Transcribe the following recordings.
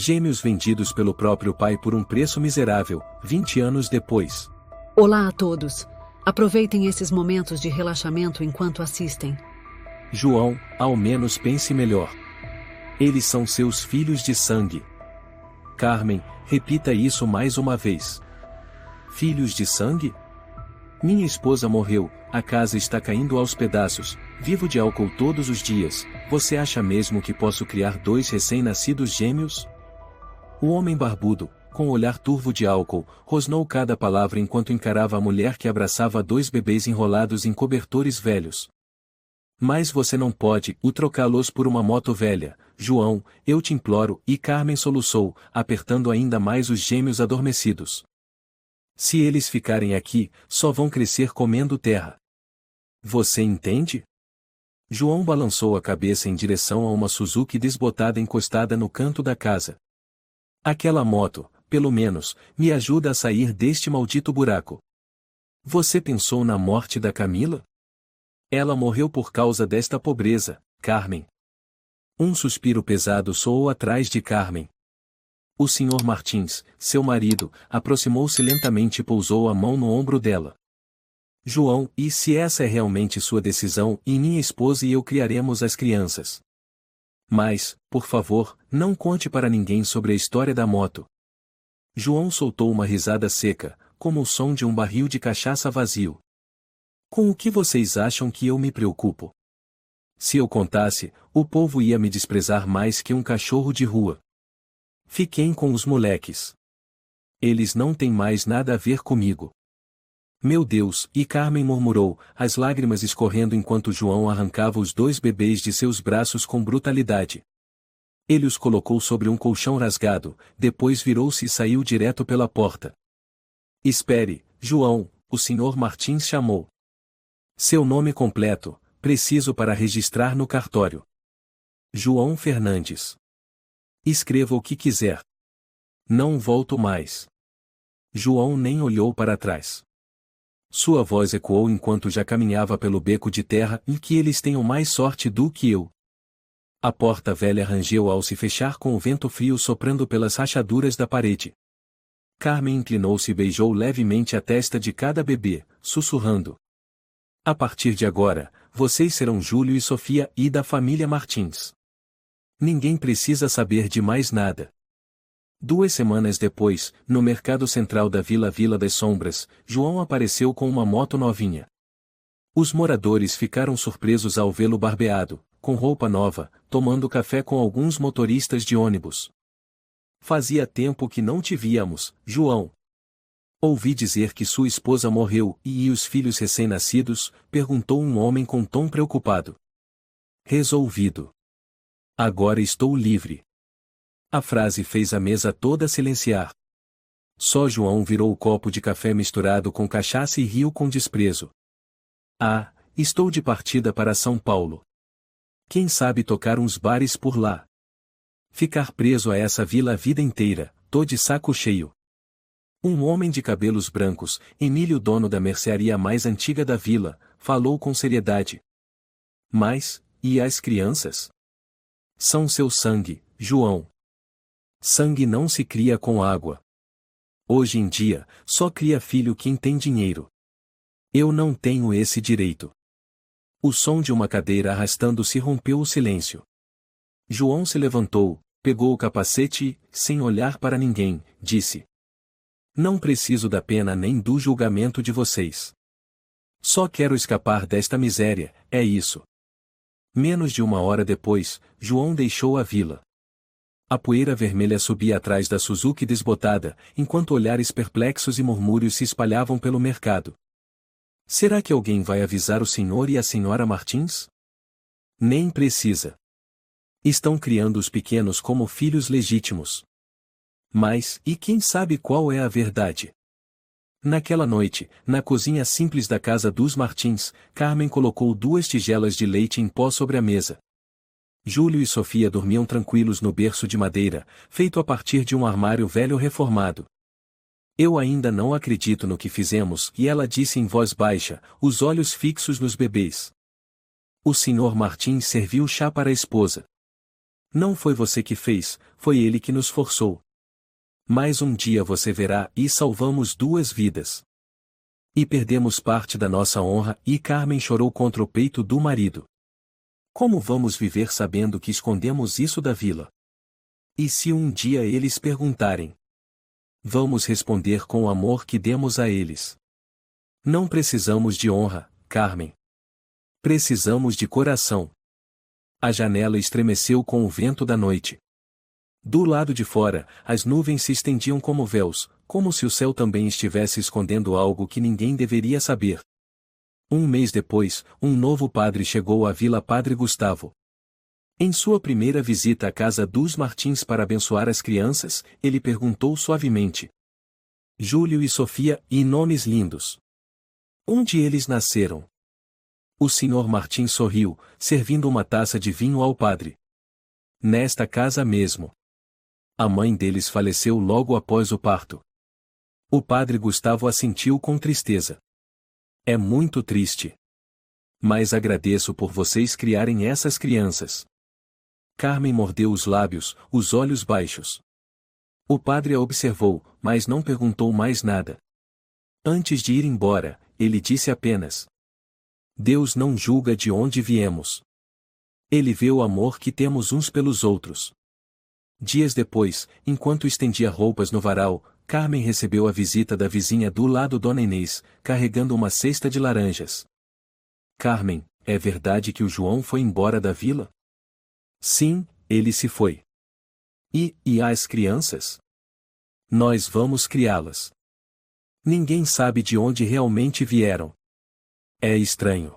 Gêmeos vendidos pelo próprio pai por um preço miserável, 20 anos depois. Olá a todos. Aproveitem esses momentos de relaxamento enquanto assistem. João, ao menos pense melhor. Eles são seus filhos de sangue. Carmen, repita isso mais uma vez. Filhos de sangue? Minha esposa morreu, a casa está caindo aos pedaços, vivo de álcool todos os dias. Você acha mesmo que posso criar 2 recém-nascidos gêmeos? O homem barbudo, com o olhar turvo de álcool, rosnou cada palavra enquanto encarava a mulher que abraçava 2 bebês enrolados em cobertores velhos. Mas você não pode trocá-los por uma moto velha, João, eu te imploro, e Carmen soluçou, apertando ainda mais os gêmeos adormecidos. Se eles ficarem aqui, só vão crescer comendo terra. Você entende? João balançou a cabeça em direção a uma Suzuki desbotada encostada no canto da casa. Aquela moto, pelo menos, me ajuda a sair deste maldito buraco. Você pensou na morte da Camila? Ela morreu por causa desta pobreza, Carmen. Um suspiro pesado soou atrás de Carmen. O Sr. Martins, seu marido, aproximou-se lentamente e pousou a mão no ombro dela. João, e se essa é realmente sua decisão, e minha esposa e eu criaremos as crianças. Mas, por favor, não conte para ninguém sobre a história da moto. João soltou uma risada seca, como o som de um barril de cachaça vazio. Com o que vocês acham que eu me preocupo? Se eu contasse, o povo ia me desprezar mais que um cachorro de rua. Fiquem com os moleques. Eles não têm mais nada a ver comigo. Meu Deus, e Carmen murmurou, as lágrimas escorrendo enquanto João arrancava os 2 bebês de seus braços com brutalidade. Ele os colocou sobre um colchão rasgado, depois virou-se e saiu direto pela porta. Espere, João, o Sr. Martins chamou. Seu nome completo, preciso para registrar no cartório. João Fernandes. Escreva o que quiser. Não volto mais. João nem olhou para trás. Sua voz ecoou enquanto já caminhava pelo beco de terra e que eles tenham mais sorte do que eu. A porta velha rangeu ao se fechar com o vento frio soprando pelas rachaduras da parede. Carmen inclinou-se e beijou levemente a testa de cada bebê, sussurrando. A partir de agora, vocês serão Júlio e Sofia e da família Martins. Ninguém precisa saber de mais nada. 2 semanas depois, no mercado central da Vila das Sombras, João apareceu com uma moto novinha. Os moradores ficaram surpresos ao vê-lo barbeado, com roupa nova, tomando café com alguns motoristas de ônibus. Fazia tempo que não te víamos, João. Ouvi dizer que sua esposa morreu e os filhos recém-nascidos? Perguntou um homem com tom preocupado. Resolvido. Agora estou livre. A frase fez a mesa toda silenciar. Só João virou o copo de café misturado com cachaça e riu com desprezo. Ah, estou de partida para São Paulo. Quem sabe tocar uns bares por lá. Ficar preso a essa vila a vida inteira, tô de saco cheio. Um homem de cabelos brancos, Emílio, dono da mercearia mais antiga da vila, falou com seriedade. Mas, e as crianças? São seu sangue, João. Sangue não se cria com água. Hoje em dia, só cria filho quem tem dinheiro. Eu não tenho esse direito. O som de uma cadeira arrastando-se rompeu o silêncio. João se levantou, pegou o capacete e, sem olhar para ninguém, disse. Não preciso da pena nem do julgamento de vocês. Só quero escapar desta miséria, é isso. Menos de 1 hora depois, João deixou a vila. A poeira vermelha subia atrás da Suzuki desbotada, enquanto olhares perplexos e murmúrios se espalhavam pelo mercado. Será que alguém vai avisar o senhor e a senhora Martins? Nem precisa. Estão criando os pequenos como filhos legítimos. Mas, e quem sabe qual é a verdade? Naquela noite, na cozinha simples da casa dos Martins, Carmen colocou 2 tigelas de leite em pó sobre a mesa. Júlio e Sofia dormiam tranquilos no berço de madeira, feito a partir de um armário velho reformado. Eu ainda não acredito no que fizemos, e ela disse em voz baixa, os olhos fixos nos bebês. O Sr. Martins serviu chá para a esposa. Não foi você que fez, foi ele que nos forçou. Mas um dia você verá e salvamos 2 vidas. E perdemos parte da nossa honra e Carmen chorou contra o peito do marido. Como vamos viver sabendo que escondemos isso da vila? E se um dia eles perguntarem? Vamos responder com o amor que demos a eles. Não precisamos de honra, Carmen. Precisamos de coração. A janela estremeceu com o vento da noite. Do lado de fora, as nuvens se estendiam como véus, como se o céu também estivesse escondendo algo que ninguém deveria saber. Um mês depois, um novo padre chegou à Vila Padre Gustavo. Em sua primeira visita à casa dos Martins para abençoar as crianças, ele perguntou suavemente: Júlio e Sofia, e nomes lindos. Onde eles nasceram? O Sr. Martins sorriu, servindo uma taça de vinho ao padre. Nesta casa mesmo. A mãe deles faleceu logo após o parto. O padre Gustavo assentiu com tristeza. É muito triste. Mas agradeço por vocês criarem essas crianças. Carmen mordeu os lábios, os olhos baixos. O padre a observou, mas não perguntou mais nada. Antes de ir embora, ele disse apenas: Deus não julga de onde viemos. Ele vê o amor que temos uns pelos outros. Dias depois, enquanto estendia roupas no varal, Carmen recebeu a visita da vizinha do lado, Dona Inês, carregando uma cesta de laranjas. Carmen, é verdade que o João foi embora da vila? Sim, ele se foi. E as crianças? Nós vamos criá-las. Ninguém sabe de onde realmente vieram. É estranho.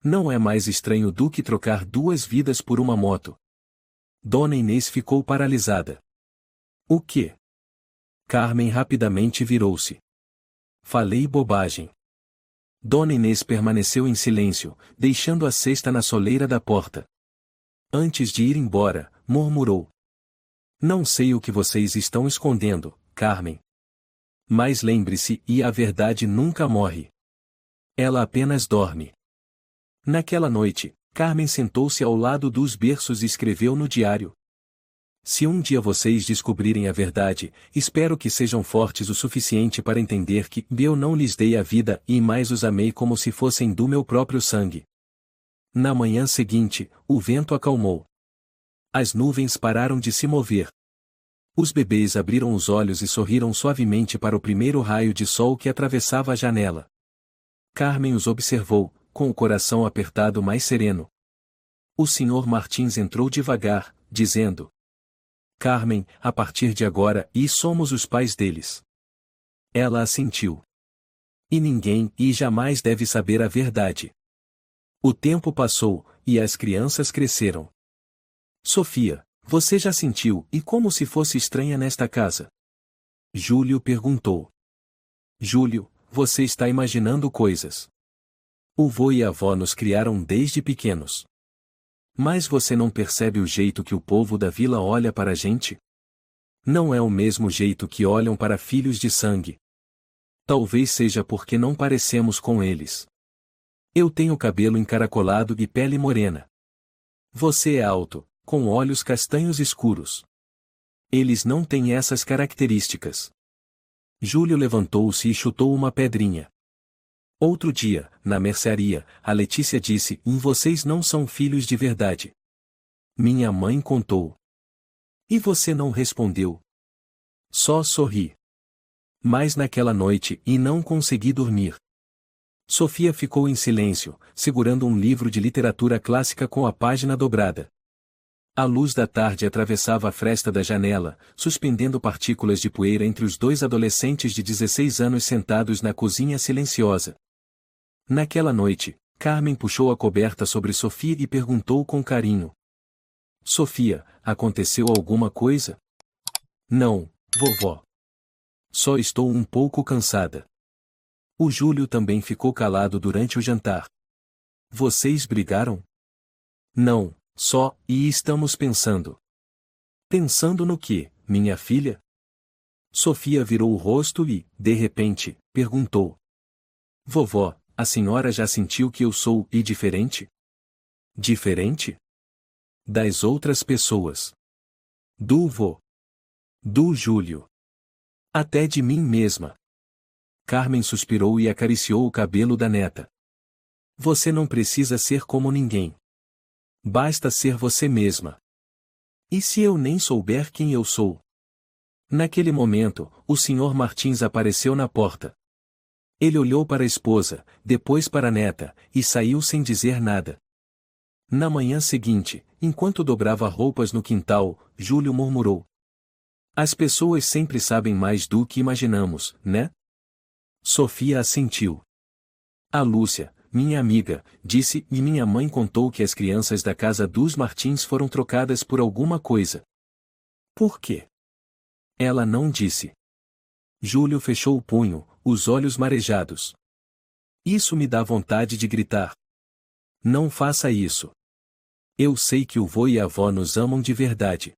Não é mais estranho do que trocar 2 vidas por uma moto. Dona Inês ficou paralisada. O quê? Carmen rapidamente virou-se. Falei bobagem. Dona Inês permaneceu em silêncio, deixando a cesta na soleira da porta. Antes de ir embora, murmurou: Não sei o que vocês estão escondendo, Carmen. Mas lembre-se, e a verdade nunca morre. Ela apenas dorme. Naquela noite, Carmen sentou-se ao lado dos berços e escreveu no diário: Se um dia vocês descobrirem a verdade, espero que sejam fortes o suficiente para entender que eu não lhes dei a vida e mais os amei como se fossem do meu próprio sangue. Na manhã seguinte, o vento acalmou. As nuvens pararam de se mover. Os bebês abriram os olhos e sorriram suavemente para o primeiro raio de sol que atravessava a janela. Carmen os observou, com o coração apertado mais sereno. O Sr. Martins entrou devagar, dizendo: Carmen, a partir de agora, somos os pais deles. Ela assentiu. E ninguém, jamais deve saber a verdade. O tempo passou, e as crianças cresceram. Sofia, você já sentiu, e como se fosse estranha nesta casa? Júlio perguntou. Júlio, você está imaginando coisas. O vô e a avó nos criaram desde pequenos. Mas você não percebe o jeito que o povo da vila olha para a gente? Não é o mesmo jeito que olham para filhos de sangue. Talvez seja porque não parecemos com eles. Eu tenho cabelo encaracolado e pele morena. Você é alto, com olhos castanhos escuros. Eles não têm essas características. Júlio levantou-se e chutou uma pedrinha. Outro dia, na mercearia, a Letícia disse: Vocês não são filhos de verdade. Minha mãe contou. E você não respondeu? Só sorri. Mas naquela noite, não consegui dormir. Sofia ficou em silêncio, segurando um livro de literatura clássica com a página dobrada. A luz da tarde atravessava a fresta da janela, suspendendo partículas de poeira entre os 2 adolescentes de 16 anos sentados na cozinha silenciosa. Naquela noite, Carmen puxou a coberta sobre Sofia e perguntou com carinho: Sofia, aconteceu alguma coisa? Não, vovó. Só estou um pouco cansada. O Júlio também ficou calado durante o jantar. Vocês brigaram? Não, só, estamos pensando. Pensando no quê, minha filha? Sofia virou o rosto e, de repente, perguntou: Vovó, a senhora já sentiu que eu sou diferente? Diferente? Das outras pessoas. Do vô. Do Júlio. Até de mim mesma. Carmen suspirou e acariciou o cabelo da neta. Você não precisa ser como ninguém. Basta ser você mesma. E se eu nem souber quem eu sou? Naquele momento, o Sr. Martins apareceu na porta. Ele olhou para a esposa, depois para a neta, e saiu sem dizer nada. Na manhã seguinte, enquanto dobrava roupas no quintal, Júlio murmurou. As pessoas sempre sabem mais do que imaginamos, né? Sofia assentiu. A Lúcia, minha amiga, disse e minha mãe contou que as crianças da casa dos Martins foram trocadas por alguma coisa. Por quê? Ela não disse. Júlio fechou o punho, os olhos marejados. Isso me dá vontade de gritar. Não faça isso. Eu sei que o vô e a avó nos amam de verdade.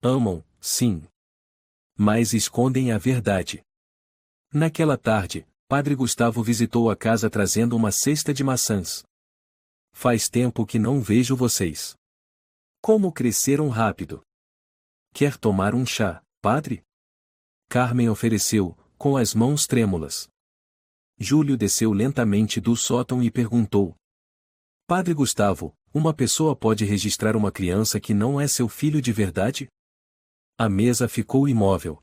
Amam, sim. Mas escondem a verdade. Naquela tarde, Padre Gustavo visitou a casa trazendo uma cesta de maçãs. Faz tempo que não vejo vocês. Como cresceram rápido. Quer tomar um chá, padre? Carmen ofereceu, com as mãos trêmulas. Júlio desceu lentamente do sótão e perguntou. Padre Gustavo, uma pessoa pode registrar uma criança que não é seu filho de verdade? A mesa ficou imóvel.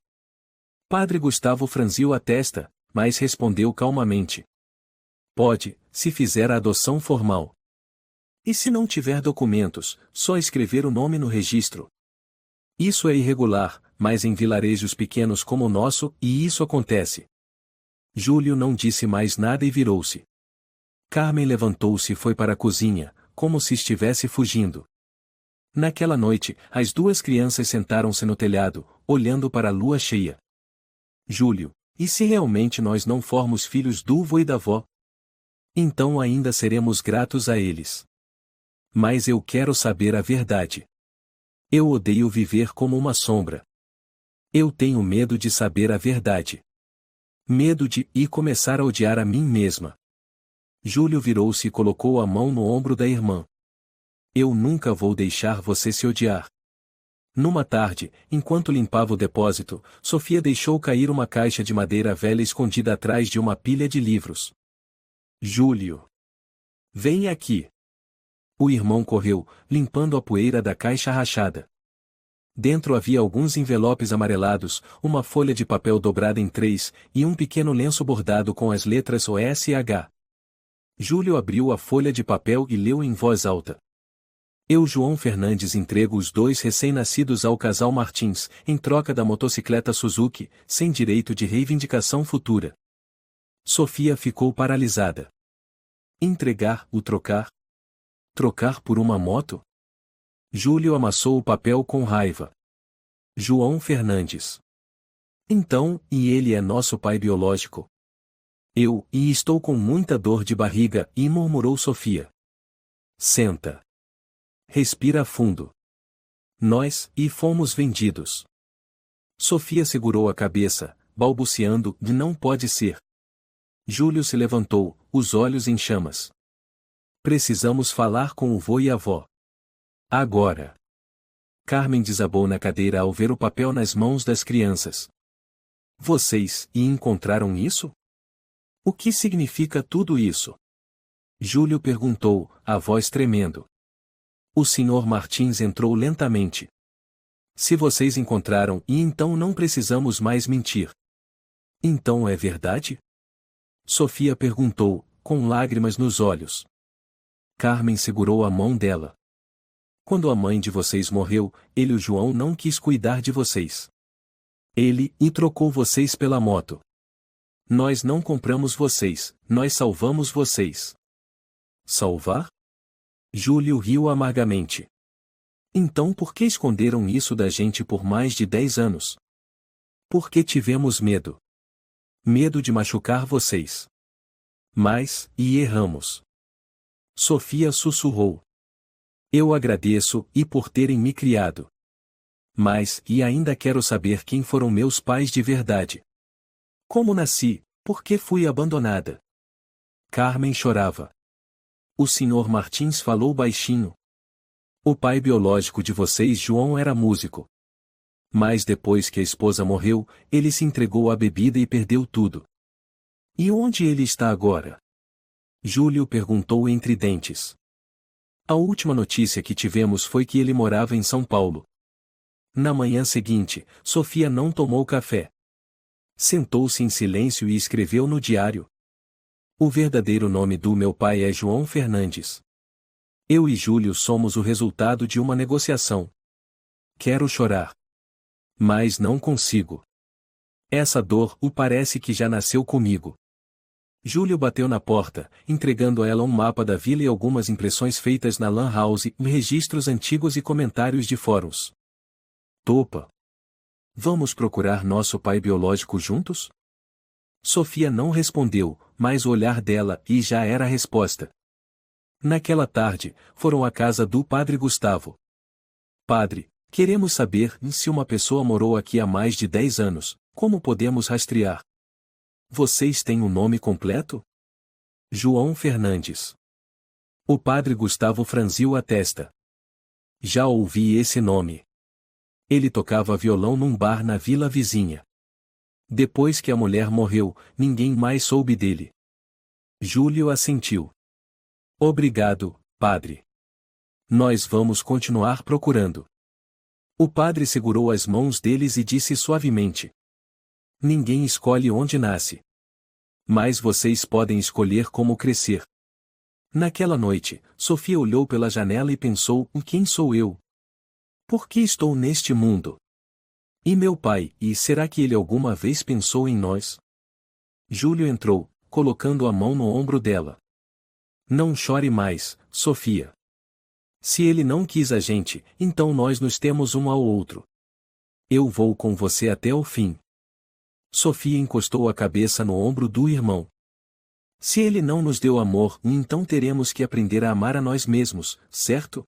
Padre Gustavo franziu a testa, mas respondeu calmamente. Pode, se fizer a adoção formal. E se não tiver documentos, só escrever o nome no registro. Isso é irregular, mas em vilarejos pequenos como o nosso, e isso acontece. Júlio não disse mais nada e virou-se. Carmen levantou-se e foi para a cozinha, como se estivesse fugindo. Naquela noite, as duas crianças sentaram-se no telhado, olhando para a lua cheia. Júlio, e se realmente nós não formos filhos do vô e da vó? Então ainda seremos gratos a eles. Mas eu quero saber a verdade. Eu odeio viver como uma sombra. Eu tenho medo de saber a verdade. Medo de começar a odiar a mim mesma. Júlio virou-se e colocou a mão no ombro da irmã. Eu nunca vou deixar você se odiar. Numa tarde, enquanto limpava o depósito, Sofia deixou cair uma caixa de madeira velha escondida atrás de uma pilha de livros. Júlio. Vem aqui. O irmão correu, limpando a poeira da caixa rachada. Dentro havia alguns envelopes amarelados, uma folha de papel dobrada em 3, e um pequeno lenço bordado com as letras OS e H. Júlio abriu a folha de papel e leu em voz alta. Eu, João Fernandes, entrego os 2 recém-nascidos ao casal Martins, em troca da motocicleta Suzuki, sem direito de reivindicação futura. Sofia ficou paralisada. Entregar, o trocar? Trocar por uma moto? Júlio amassou o papel com raiva. João Fernandes. Então, e ele é nosso pai biológico? Estou com muita dor de barriga, e murmurou Sofia. Senta. Respira fundo. Nós, fomos vendidos. Sofia segurou a cabeça, balbuciando, não pode ser. Júlio se levantou, os olhos em chamas. Precisamos falar com o vô e a avó. Agora. Carmen desabou na cadeira ao ver o papel nas mãos das crianças. Vocês, encontraram isso? O que significa tudo isso? Júlio perguntou, a voz tremendo. O Sr. Martins entrou lentamente. Se vocês encontraram, então não precisamos mais mentir. Então é verdade? Sofia perguntou, com lágrimas nos olhos. Carmen segurou a mão dela. Quando a mãe de vocês morreu, o João não quis cuidar de vocês. Ele trocou vocês pela moto. Nós não compramos vocês, nós salvamos vocês. Salvar? Júlio riu amargamente. Então por que esconderam isso da gente por mais de 10 anos? Porque tivemos medo. Medo de machucar vocês. Mas, erramos. Sofia sussurrou. Eu agradeço, por terem me criado. Mas, ainda quero saber quem foram meus pais de verdade. Como nasci, por que fui abandonada? Carmen chorava. O Sr. Martins falou baixinho. O pai biológico de vocês, João, era músico. Mas depois que a esposa morreu, ele se entregou à bebida e perdeu tudo. E onde ele está agora? Júlio perguntou entre dentes. A última notícia que tivemos foi que ele morava em São Paulo. Na manhã seguinte, Sofia não tomou café. Sentou-se em silêncio e escreveu no diário. O verdadeiro nome do meu pai é João Fernandes. Eu e Júlio somos o resultado de uma negociação. Quero chorar. Mas não consigo. Essa dor, parece que já nasceu comigo. Júlio bateu na porta, entregando a ela um mapa da vila e algumas impressões feitas na Lan House, registros antigos e comentários de fóruns. Topa. Vamos procurar nosso pai biológico juntos? Sofia não respondeu, mas o olhar dela e já era a resposta. Naquela tarde, foram à casa do padre Gustavo. Padre, queremos saber se uma pessoa morou aqui há mais de 10 anos, como podemos rastrear? Vocês têm um nome completo? João Fernandes. O padre Gustavo franziu a testa. Já ouvi esse nome. Ele tocava violão num bar na vila vizinha. Depois que a mulher morreu, ninguém mais soube dele. Júlio assentiu. Obrigado, padre. Nós vamos continuar procurando. O padre segurou as mãos deles e disse suavemente: Ninguém escolhe onde nasce. Mas vocês podem escolher como crescer. Naquela noite, Sofia olhou pela janela e pensou: quem sou eu? Por que estou neste mundo? E meu pai, e será que ele alguma vez pensou em nós? Júlio entrou, colocando a mão no ombro dela. Não chore mais, Sofia. Se ele não quis a gente, então nós nos temos um ao outro. Eu vou com você até o fim. Sofia encostou a cabeça no ombro do irmão. Se ele não nos deu amor, então teremos que aprender a amar a nós mesmos, certo?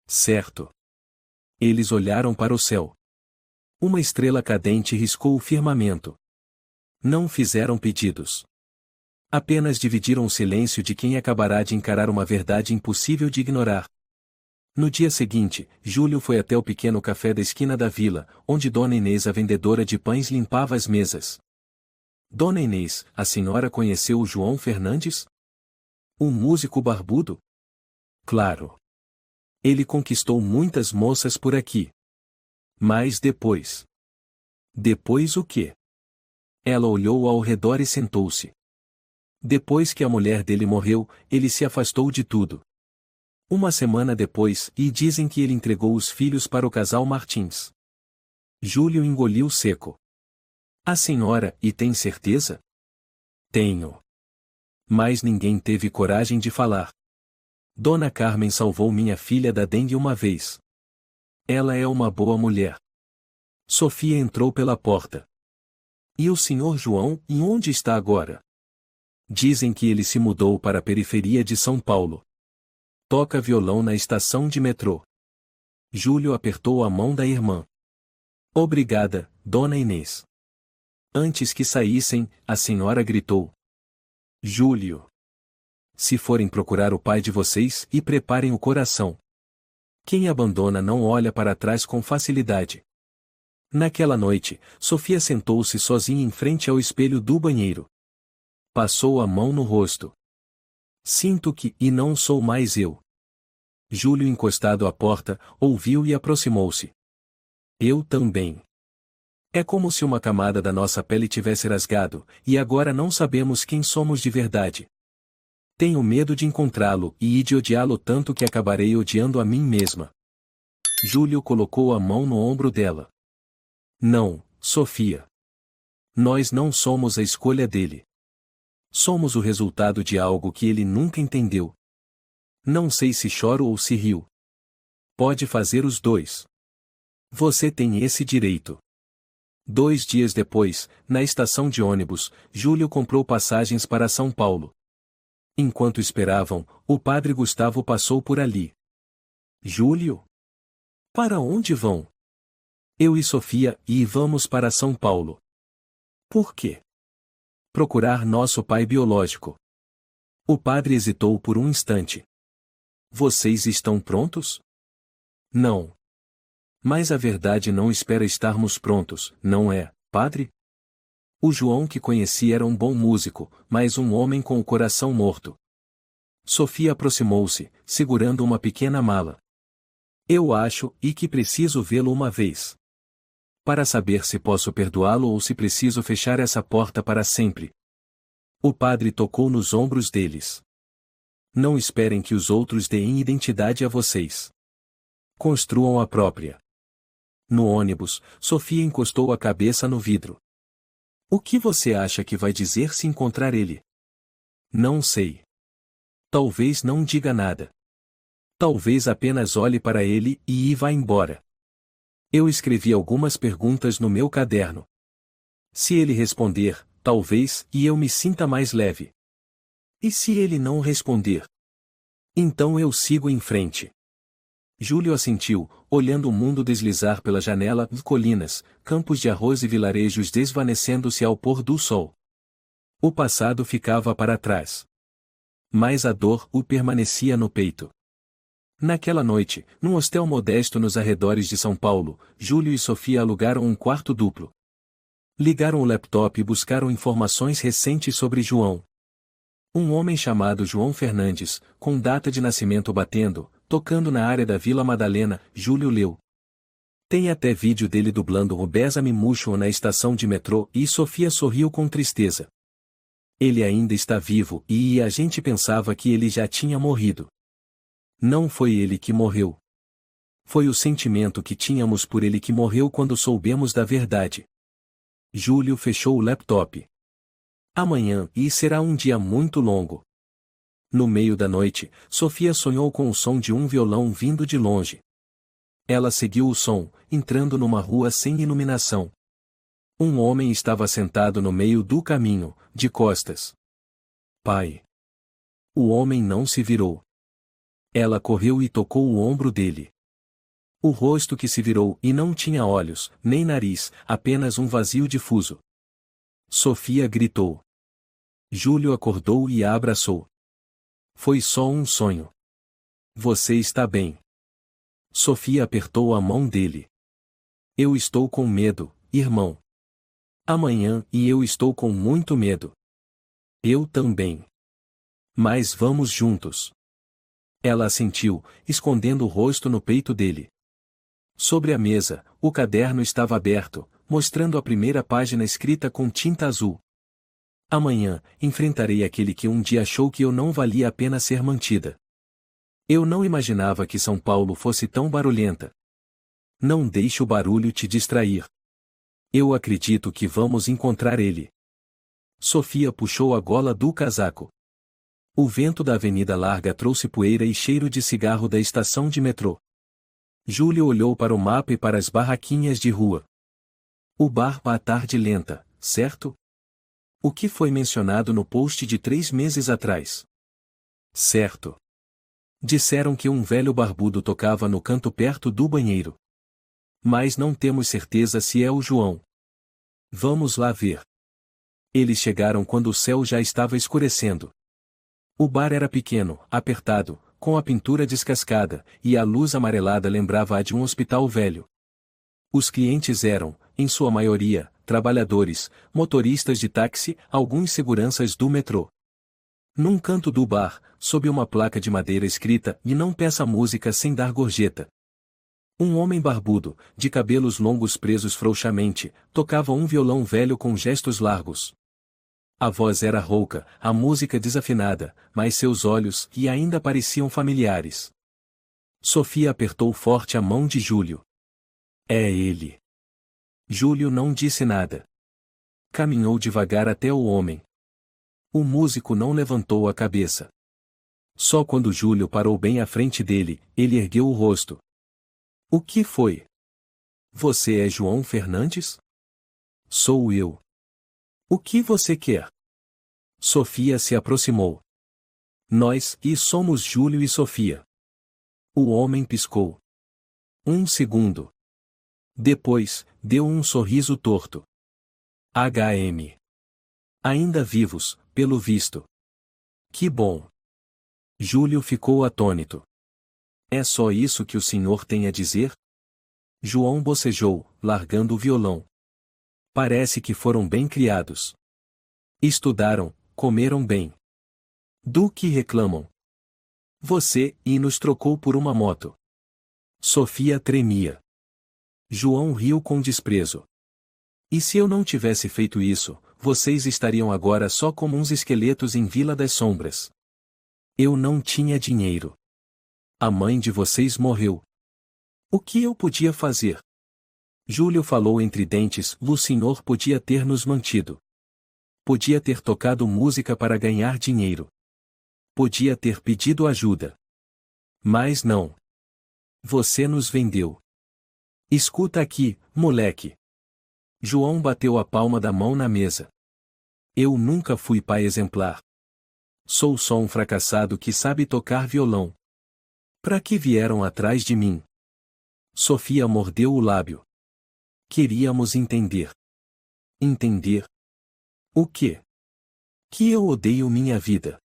Certo. Eles olharam para o céu. Uma estrela cadente riscou o firmamento. Não fizeram pedidos. Apenas dividiram o silêncio de quem acabará de encarar uma verdade impossível de ignorar. No dia seguinte, Júlio foi até o pequeno café da esquina da vila, onde Dona Inês, a vendedora de pães, limpava as mesas. Dona Inês, a senhora conheceu o João Fernandes? Um músico barbudo? Claro. Ele conquistou muitas moças por aqui. Mas depois. Depois o quê? Ela olhou ao redor e sentou-se. Depois que a mulher dele morreu, ele se afastou de tudo. Uma semana depois, e dizem que ele entregou os filhos para o casal Martins. Júlio engoliu seco. A senhora, e tem certeza? Tenho. Mas ninguém teve coragem de falar. Dona Carmen salvou minha filha da dengue uma vez. Ela é uma boa mulher. Sofia entrou pela porta. E o senhor João, e onde está agora? Dizem que ele se mudou para a periferia de São Paulo. Toca violão na estação de metrô. Júlio apertou a mão da irmã. Obrigada, Dona Inês. Antes que saíssem, a senhora gritou. Júlio. Se forem procurar o pai de vocês, e preparem o coração. Quem abandona não olha para trás com facilidade. Naquela noite, Sofia sentou-se sozinha em frente ao espelho do banheiro. Passou a mão no rosto. Sinto que, e não sou mais eu. Júlio, encostado à porta, ouviu e aproximou-se. Eu também. É como se uma camada da nossa pele tivesse rasgado, e agora não sabemos quem somos de verdade. Tenho medo de encontrá-lo e de odiá-lo tanto que acabarei odiando a mim mesma. Júlio colocou a mão no ombro dela. Não, Sofia. Nós não somos a escolha dele. Somos o resultado de algo que ele nunca entendeu. Não sei se choro ou se rio. Pode fazer os dois. Você tem esse direito. 2 dias depois, na estação de ônibus, Júlio comprou passagens para São Paulo. Enquanto esperavam, o padre Gustavo passou por ali. Júlio? Para onde vão? Eu e Sofia, e vamos para São Paulo. Por quê? Procurar nosso pai biológico. O padre hesitou por um instante. Vocês estão prontos? Não. Mas a verdade não espera estarmos prontos, não é, padre? O João que conheci era um bom músico, mas um homem com o coração morto. Sofia aproximou-se, segurando uma pequena mala. Eu acho que preciso vê-lo uma vez. Para saber se posso perdoá-lo ou se preciso fechar essa porta para sempre. O padre tocou nos ombros deles. Não esperem que os outros deem identidade a vocês. Construam a própria. No ônibus, Sofia encostou a cabeça no vidro. O que você acha que vai dizer se encontrar ele? Não sei. Talvez não diga nada. Talvez apenas olhe para ele e vá embora. Eu escrevi algumas perguntas no meu caderno. Se ele responder, talvez, eu me sinta mais leve. E se ele não responder? Então eu sigo em frente. Júlio assentiu, olhando o mundo deslizar pela janela, colinas, campos de arroz e vilarejos desvanecendo-se ao pôr do sol. O passado ficava para trás. Mas a dor o permanecia no peito. Naquela noite, num hostel modesto nos arredores de São Paulo, Júlio e Sofia alugaram um quarto duplo. Ligaram o laptop e buscaram informações recentes sobre João. Um homem chamado João Fernandes, com data de nascimento batendo, tocando na área da Vila Madalena, Júlio leu. Tem até vídeo dele dublando o Bésame Murcho na estação de metrô e Sofia sorriu com tristeza. Ele ainda está vivo e a gente pensava que ele já tinha morrido. Não foi ele que morreu. Foi o sentimento que tínhamos por ele que morreu quando soubemos da verdade. Júlio fechou o laptop. Amanhã será um dia muito longo. No meio da noite, Sofia sonhou com o som de um violão vindo de longe. Ela seguiu o som, entrando numa rua sem iluminação. Um homem estava sentado no meio do caminho, de costas. Pai! O homem não se virou. Ela correu e tocou o ombro dele. O rosto que se virou e não tinha olhos, nem nariz, apenas um vazio difuso. Sofia gritou. Júlio acordou e a abraçou. Foi só um sonho. Você está bem. Sofia apertou a mão dele. Eu estou com medo, irmão. Amanhã eu estou com muito medo. Eu também. Mas vamos juntos. Ela assentiu, escondendo o rosto no peito dele. Sobre a mesa, o caderno estava aberto, mostrando a primeira página escrita com tinta azul. Amanhã, enfrentarei aquele que um dia achou que eu não valia a pena ser mantida. Eu não imaginava que São Paulo fosse tão barulhenta. Não deixe o barulho te distrair. Eu acredito que vamos encontrar ele. Sofia puxou a gola do casaco. O vento da avenida larga trouxe poeira e cheiro de cigarro da estação de metrô. Júlio olhou para o mapa e para as barraquinhas de rua. O bar à tarde lenta, certo? O que foi mencionado no post de 3 meses atrás? Certo. Disseram que um velho barbudo tocava no canto perto do banheiro. Mas não temos certeza se é o João. Vamos lá ver. Eles chegaram quando o céu já estava escurecendo. O bar era pequeno, apertado, com a pintura descascada, e a luz amarelada lembrava a de um hospital velho. Os clientes eram, em sua maioria, trabalhadores, motoristas de táxi, alguns seguranças do metrô. Num canto do bar, sob uma placa de madeira escrita "E não peça música sem dar gorjeta", um homem barbudo, de cabelos longos presos frouxamente, tocava um violão velho com gestos largos. A voz era rouca, a música desafinada, mas seus olhos ainda pareciam familiares. Sofia apertou forte a mão de Júlio. É ele. Júlio não disse nada. Caminhou devagar até o homem. O músico não levantou a cabeça. Só quando Júlio parou bem à frente dele, ele ergueu o rosto. O que foi? Você é João Fernandes? Sou eu. O que você quer? Sofia se aproximou. Nós somos Júlio e Sofia. O homem piscou. Um segundo. Depois, deu um sorriso torto. HM. Ainda vivos, pelo visto. Que bom. Júlio ficou atônito. É só isso que o senhor tem a dizer? João bocejou, largando o violão. Parece que foram bem criados. Estudaram, comeram bem. Do que reclamam? Você, e nos trocou por uma moto. Sofia tremia. João riu com desprezo. E se eu não tivesse feito isso, vocês estariam agora só como uns esqueletos em Vila das Sombras. Eu não tinha dinheiro. A mãe de vocês morreu. O que eu podia fazer? Júlio falou entre dentes: o senhor podia ter nos mantido. Podia ter tocado música para ganhar dinheiro. Podia ter pedido ajuda. Mas não. Você nos vendeu. Escuta aqui, moleque. João bateu a palma da mão na mesa. Eu nunca fui pai exemplar. Sou só um fracassado que sabe tocar violão. Pra que vieram atrás de mim? Sofia mordeu o lábio. Queríamos entender. Entender? O quê? Que eu odeio minha vida.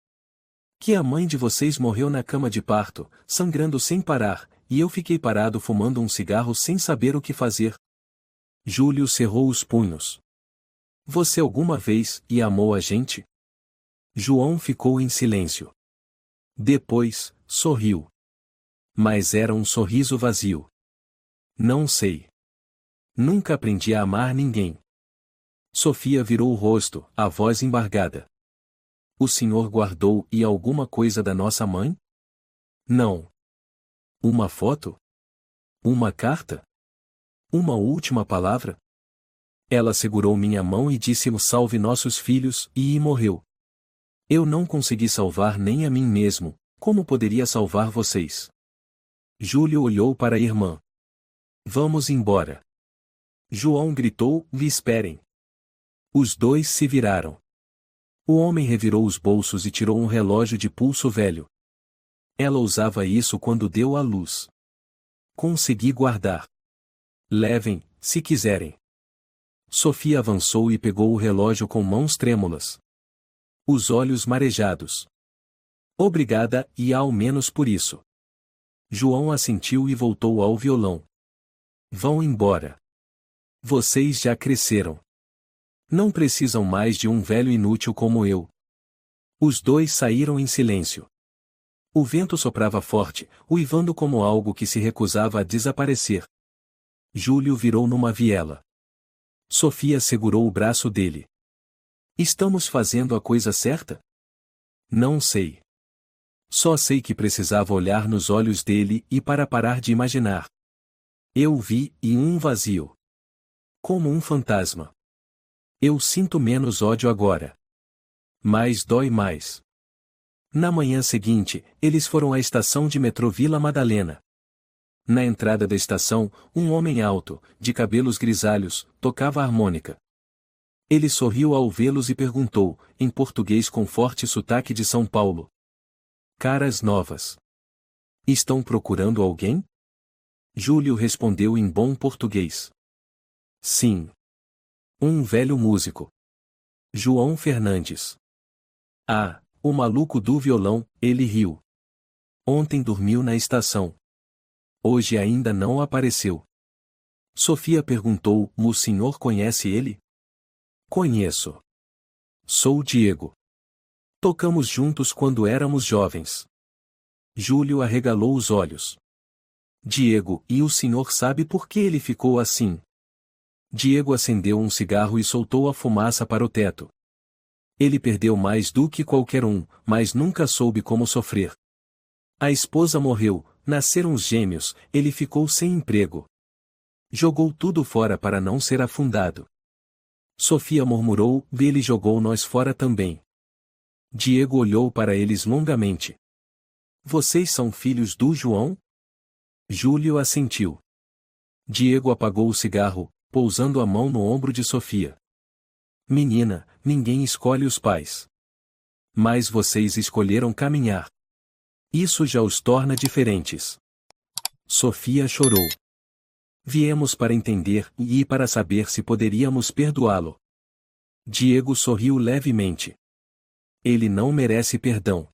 Que a mãe de vocês morreu na cama de parto, sangrando sem parar, e eu fiquei parado fumando um cigarro sem saber o que fazer. Júlio cerrou os punhos. Você alguma vez amou a gente? João ficou em silêncio. Depois, sorriu. Mas era um sorriso vazio. Não sei. Nunca aprendi a amar ninguém. Sofia virou o rosto, a voz embargada. O senhor guardou alguma coisa da nossa mãe? Não. Uma foto? Uma carta? Uma última palavra? Ela segurou minha mão e disse: salve nossos filhos, e morreu. Eu não consegui salvar nem a mim mesmo, como poderia salvar vocês? Júlio olhou para a irmã. Vamos embora. João gritou: me esperem. Os dois se viraram. O homem revirou os bolsos e tirou um relógio de pulso velho. Ela usava isso quando deu à luz. Consegui guardar. Levem, se quiserem. Sofia avançou e pegou o relógio com mãos trêmulas. Os olhos marejados. Obrigada, e ao menos por isso. João assentiu e voltou ao violão. Vão embora. Vocês já cresceram. Não precisam mais de um velho inútil como eu. Os dois saíram em silêncio. O vento soprava forte, uivando como algo que se recusava a desaparecer. Júlio virou numa viela. Sofia segurou o braço dele. Estamos fazendo a coisa certa? Não sei. Só sei que precisava olhar nos olhos dele para parar de imaginar. Eu vi um vazio. Como um fantasma. Eu sinto menos ódio agora. Mas dói mais. Na manhã seguinte, eles foram à estação de metrô Vila Madalena. Na entrada da estação, um homem alto, de cabelos grisalhos, tocava a harmônica. Ele sorriu ao vê-los e perguntou, em português com forte sotaque de São Paulo: caras novas. Estão procurando alguém? Júlio respondeu em bom português: sim. Um velho músico. João Fernandes. Ah, o maluco do violão, ele riu. Ontem dormiu na estação. Hoje ainda não apareceu. Sofia perguntou: o senhor conhece ele? Conheço. Sou Diego. Tocamos juntos quando éramos jovens. Júlio arregalou os olhos. Diego, e o senhor sabe por que ele ficou assim? Diego acendeu um cigarro e soltou a fumaça para o teto. Ele perdeu mais do que qualquer um, mas nunca soube como sofrer. A esposa morreu, nasceram os gêmeos, ele ficou sem emprego. Jogou tudo fora para não ser afundado. Sofia murmurou: ele jogou nós fora também. Diego olhou para eles longamente. Vocês são filhos do João? Júlio assentiu. Diego apagou o cigarro, pousando a mão no ombro de Sofia. Menina, ninguém escolhe os pais. Mas vocês escolheram caminhar. Isso já os torna diferentes. Sofia chorou. Viemos para entender e para saber se poderíamos perdoá-lo. Diego sorriu levemente. Ele não merece perdão.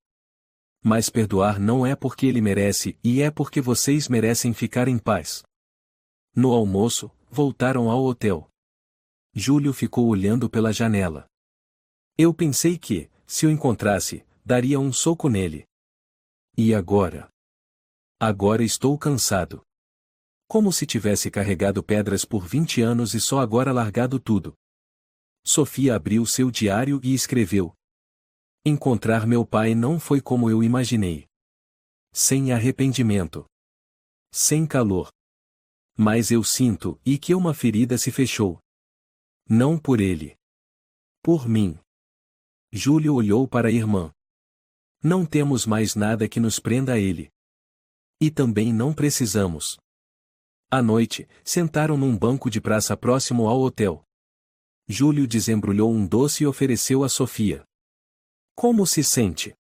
Mas perdoar não é porque ele merece e é porque vocês merecem ficar em paz. No almoço, voltaram ao hotel. Júlio ficou olhando pela janela. Eu pensei que, se o encontrasse, daria um soco nele. E agora? Agora estou cansado. Como se tivesse carregado pedras por 20 anos e só agora largado tudo. Sofia abriu seu diário e escreveu: encontrar meu pai não foi como eu imaginei. Sem arrependimento. Sem calor. Mas eu sinto e que uma ferida se fechou. Não por ele. Por mim. Júlio olhou para a irmã. Não temos mais nada que nos prenda a ele. E também não precisamos. À noite, sentaram num banco de praça próximo ao hotel. Júlio desembrulhou um doce e ofereceu a Sofia. Como se sente?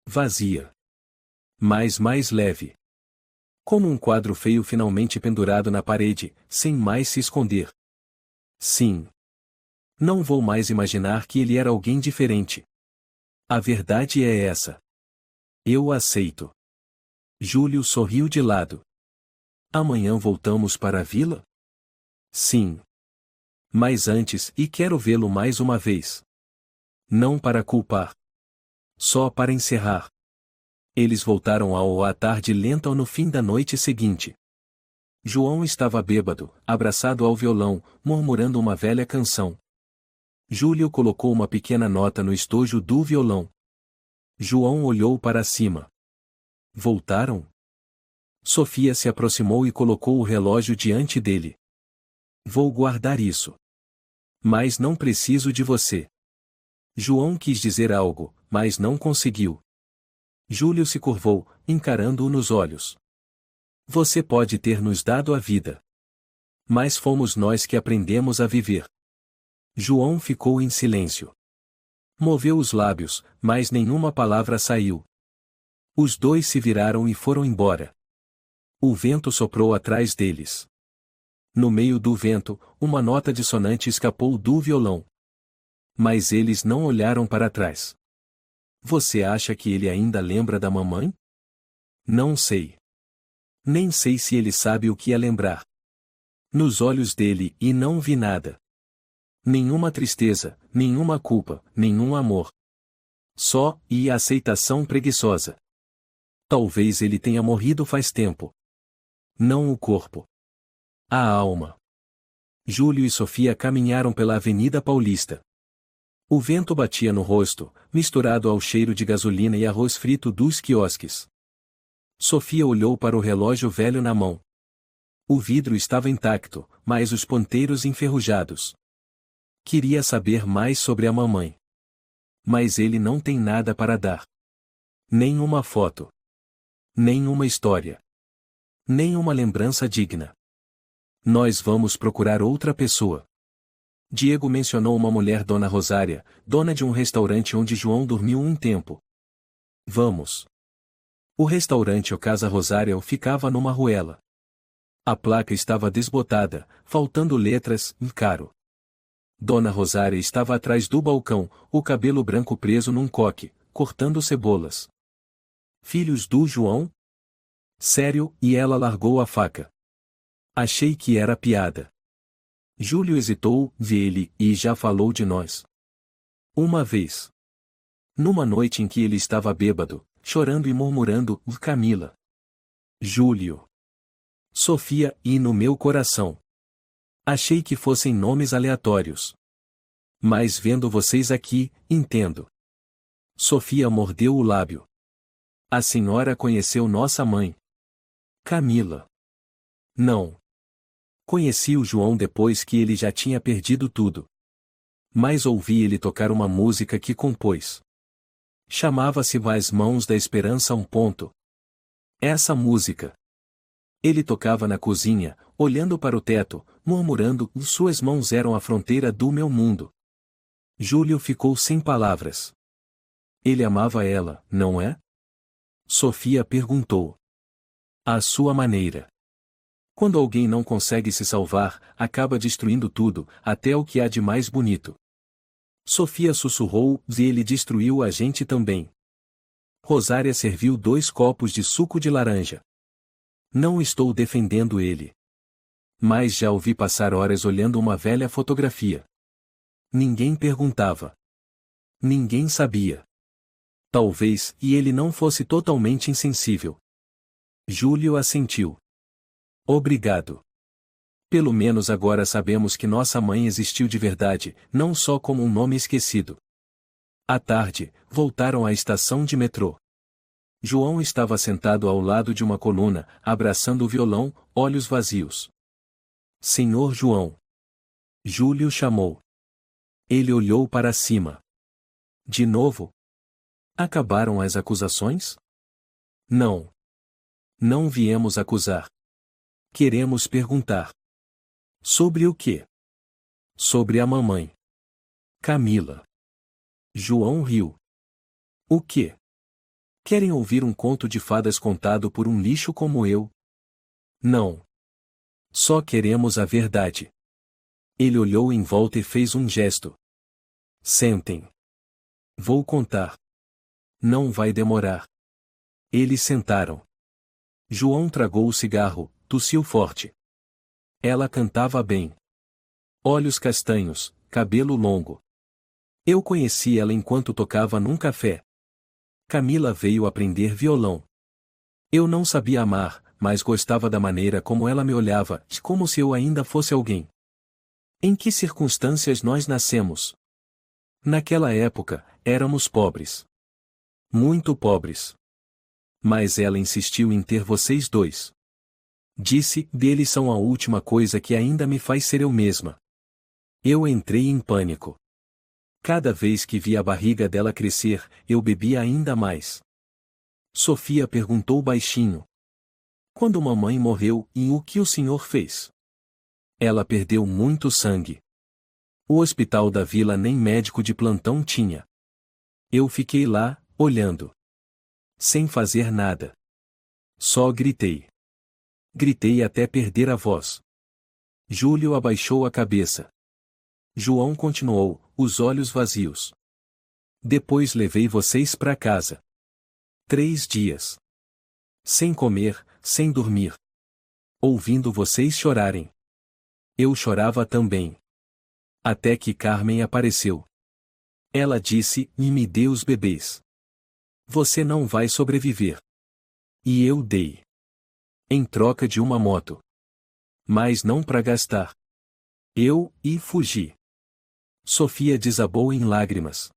Vazia. Mas mais leve. Como um quadro feio finalmente pendurado na parede, sem mais se esconder. Sim. Não vou mais imaginar que ele era alguém diferente. A verdade é essa. Eu aceito. Júlio sorriu de lado. Amanhã voltamos para a vila? Sim. Mas antes, e quero vê-lo mais uma vez. Não para culpar. Só para encerrar. Eles voltaram à tarde lenta no fim da noite seguinte. João estava bêbado, abraçado ao violão, murmurando uma velha canção. Júlio colocou uma pequena nota no estojo do violão. João olhou para cima. Voltaram? Sofia se aproximou e colocou o relógio diante dele. Vou guardar isso. Mas não preciso de você. João quis dizer algo, mas não conseguiu. Júlio se curvou, encarando-o nos olhos. Você pode ter nos dado a vida. Mas fomos nós que aprendemos a viver. João ficou em silêncio. Moveu os lábios, mas nenhuma palavra saiu. Os dois se viraram e foram embora. O vento soprou atrás deles. No meio do vento, uma nota dissonante escapou do violão. Mas eles não olharam para trás. Você acha que ele ainda lembra da mamãe? Não sei. Nem sei se ele sabe o que é lembrar. Nos olhos dele e não vi nada. Nenhuma tristeza, nenhuma culpa, nenhum amor. Só, e aceitação preguiçosa. Talvez ele tenha morrido faz tempo. Não o corpo. A alma. Júlio e Sofia caminharam pela Avenida Paulista. O vento batia no rosto, misturado ao cheiro de gasolina e arroz frito dos quiosques. Sofia olhou para o relógio velho na mão. O vidro estava intacto, mas os ponteiros enferrujados. Queria saber mais sobre a mamãe. Mas ele não tem nada para dar. Nem uma foto. Nem uma história. Nem uma lembrança digna. Nós vamos procurar outra pessoa. Diego mencionou uma mulher, Dona Rosária, dona de um restaurante onde João dormiu um tempo. Vamos. O restaurante ou Casa Rosária ficava numa ruela. A placa estava desbotada, faltando letras, e caro. Dona Rosária estava atrás do balcão, o cabelo branco preso num coque, cortando cebolas. Filhos do João? Sério, e ela largou a faca. Achei que era piada. Júlio hesitou, vi ele, e já falou de nós. Uma vez. Numa noite em que ele estava bêbado, chorando e murmurando, Camila. Júlio. Sofia, e no meu coração. Achei que fossem nomes aleatórios. Mas vendo vocês aqui, entendo. Sofia mordeu o lábio. A senhora conheceu nossa mãe. Camila. Não. Conheci o João depois que ele já tinha perdido tudo. Mas ouvi ele tocar uma música que compôs. Chamava-se As Mãos da Esperança um ponto. Essa música. Ele tocava na cozinha, olhando para o teto, murmurando, suas mãos eram a fronteira do meu mundo. Júlio ficou sem palavras. Ele amava ela, não é? Sofia perguntou. À sua maneira. Quando alguém não consegue se salvar, acaba destruindo tudo, até o que há de mais bonito. Sofia sussurrou, e ele destruiu a gente também. Rosária serviu 2 copos de suco de laranja. Não estou defendendo ele. Mas já o vi passar horas olhando uma velha fotografia. Ninguém perguntava. Ninguém sabia. Talvez e ele não fosse totalmente insensível. Júlio assentiu. Obrigado. Pelo menos agora sabemos que nossa mãe existiu de verdade, não só como um nome esquecido. À tarde, voltaram à estação de metrô. João estava sentado ao lado de uma coluna, abraçando o violão, olhos vazios. Senhor João. Júlio chamou. Ele olhou para cima. De novo? Acabaram as acusações? Não. Não viemos acusar. Queremos perguntar. Sobre o quê? Sobre a mamãe. Camila. João riu. O quê? Querem ouvir um conto de fadas contado por um lixo como eu? Não. Só queremos a verdade. Ele olhou em volta e fez um gesto. Sentem. Vou contar. Não vai demorar. Eles sentaram. João tragou o cigarro, tossiu forte. Ela cantava bem. Olhos castanhos, cabelo longo. Eu conheci ela enquanto tocava num café. Camila veio aprender violão. Eu não sabia amar, mas gostava da maneira como ela me olhava, como se eu ainda fosse alguém. Em que circunstâncias nós nascemos? Naquela época, éramos pobres. Muito pobres. Mas ela insistiu em ter vocês dois. Disse, deles são a última coisa que ainda me faz ser eu mesma. Eu entrei em pânico. Cada vez que vi a barriga dela crescer, eu bebia ainda mais. Sofia perguntou baixinho. Quando mamãe morreu, e o que o senhor fez? Ela perdeu muito sangue. O hospital da vila nem médico de plantão tinha. Eu fiquei lá, olhando. Sem fazer nada. Só gritei. Gritei até perder a voz. Júlio abaixou a cabeça. João continuou, os olhos vazios. Depois levei vocês para casa. 3 dias. Sem comer, sem dormir. Ouvindo vocês chorarem. Eu chorava também. Até que Carmen apareceu. Ela disse, e me deu os bebês. Você não vai sobreviver. E eu dei. Em troca de uma moto. Mas não para gastar. E fugi. Sofia desabou em lágrimas.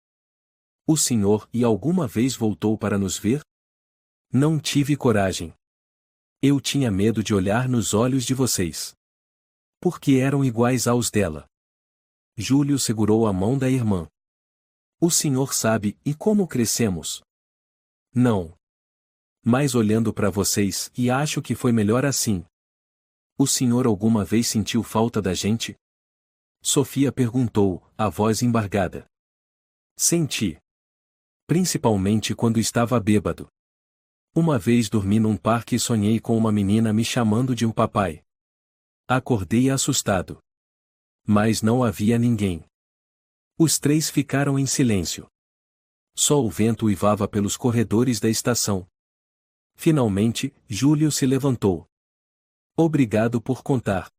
O senhor e alguma vez voltou para nos ver? Não tive coragem. Eu tinha medo de olhar nos olhos de vocês. Porque eram iguais aos dela. Júlio segurou a mão da irmã. O senhor sabe, e como crescemos? Não. Mas olhando para vocês, e acho que foi melhor assim. O senhor alguma vez sentiu falta da gente? Sofia perguntou, a voz embargada. Senti. Principalmente quando estava bêbado. Uma vez dormi num parque e sonhei com uma menina me chamando de um papai. Acordei assustado. Mas não havia ninguém. Os 3 ficaram em silêncio. Só o vento uivava pelos corredores da estação. Finalmente, Júlio se levantou. Obrigado por contar.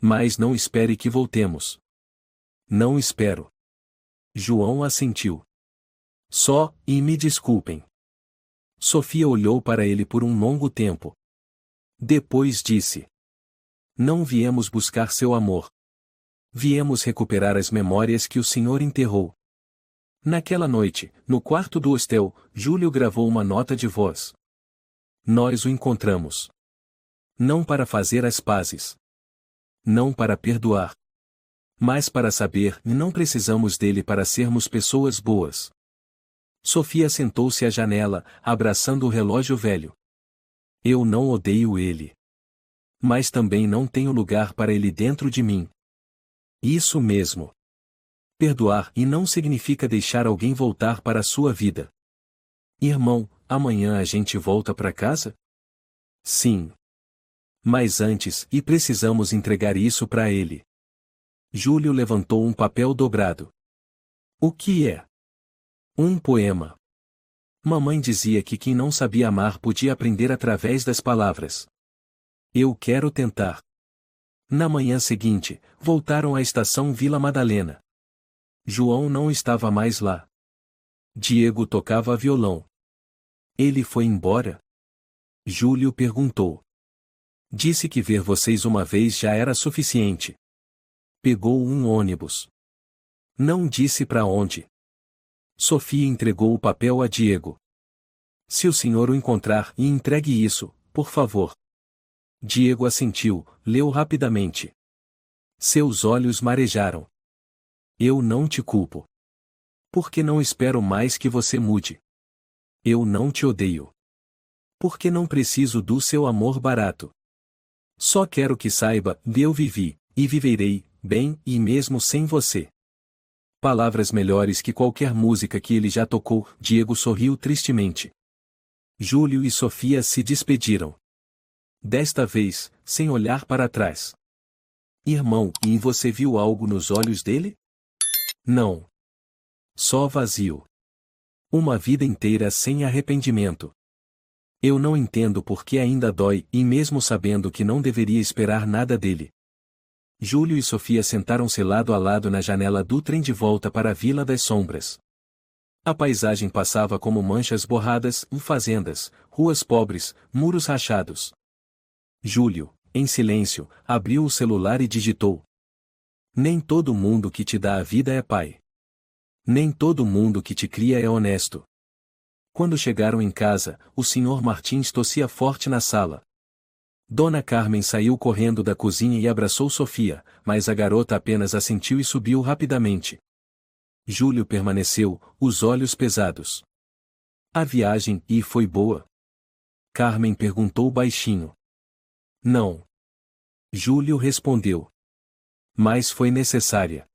Mas não espere que voltemos. Não espero. João assentiu. Só, e me desculpem. Sofia olhou para ele por um longo tempo. Depois disse. Não viemos buscar seu amor. Viemos recuperar as memórias que o senhor enterrou. Naquela noite, no quarto do hostel, Júlio gravou uma nota de voz. Nós o encontramos. Não para fazer as pazes. Não para perdoar. Mas para saber, não precisamos dele para sermos pessoas boas. Sofia sentou-se à janela, abraçando o relógio velho. Eu não odeio ele. Mas também não tenho lugar para ele dentro de mim. Isso mesmo. Perdoar e não significa deixar alguém voltar para a sua vida. Irmão, amanhã a gente volta para casa? Sim. Mas antes, e precisamos entregar isso para ele. Júlio levantou um papel dobrado. O que é? Um poema. Mamãe dizia que quem não sabia amar podia aprender através das palavras. Eu quero tentar. Na manhã seguinte, voltaram à estação Vila Madalena. João não estava mais lá. Diego tocava violão. Ele foi embora? Júlio perguntou. Disse que ver vocês uma vez já era suficiente. Pegou um ônibus. Não disse para onde. Sofia entregou o papel a Diego. Se o senhor o encontrar, e entregue isso, por favor. Diego assentiu, leu rapidamente. Seus olhos marejaram. Eu não te culpo. Porque não espero mais que você mude. Eu não te odeio. Porque não preciso do seu amor barato. Só quero que saiba, eu vivi, e viverei, bem, e mesmo sem você. Palavras melhores que qualquer música que ele já tocou. Diego sorriu tristemente. Júlio e Sofia se despediram. Desta vez, sem olhar para trás. Irmão, e você viu algo nos olhos dele? Não. Só vazio. Uma vida inteira sem arrependimento. Eu não entendo por que ainda dói, e mesmo sabendo que não deveria esperar nada dele. Júlio e Sofia sentaram-se lado a lado na janela do trem de volta para a Vila das Sombras. A paisagem passava como manchas borradas, fazendas, ruas pobres, muros rachados. Júlio, em silêncio, abriu o celular e digitou. Nem todo mundo que te dá a vida é pai. Nem todo mundo que te cria é honesto. Quando chegaram em casa, o Sr. Martins tossia forte na sala. Dona Carmen saiu correndo da cozinha e abraçou Sofia, mas a garota apenas assentiu e subiu rapidamente. Júlio permaneceu, os olhos pesados. A viagem, e foi boa? Carmen perguntou baixinho. Não. Júlio respondeu. Mas foi necessária.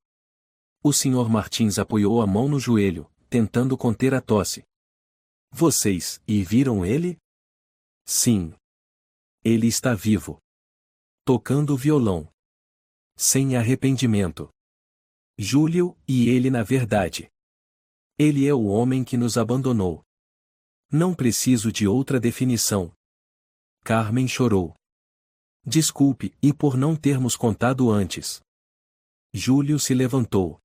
O Sr. Martins apoiou a mão no joelho, tentando conter a tosse. Vocês, e viram ele? Sim. Ele está vivo. Tocando violão. Sem arrependimento. Júlio, e ele na verdade. Ele é o homem que nos abandonou. Não preciso de outra definição. Carmen chorou. Desculpe, e por não termos contado antes. Júlio se levantou.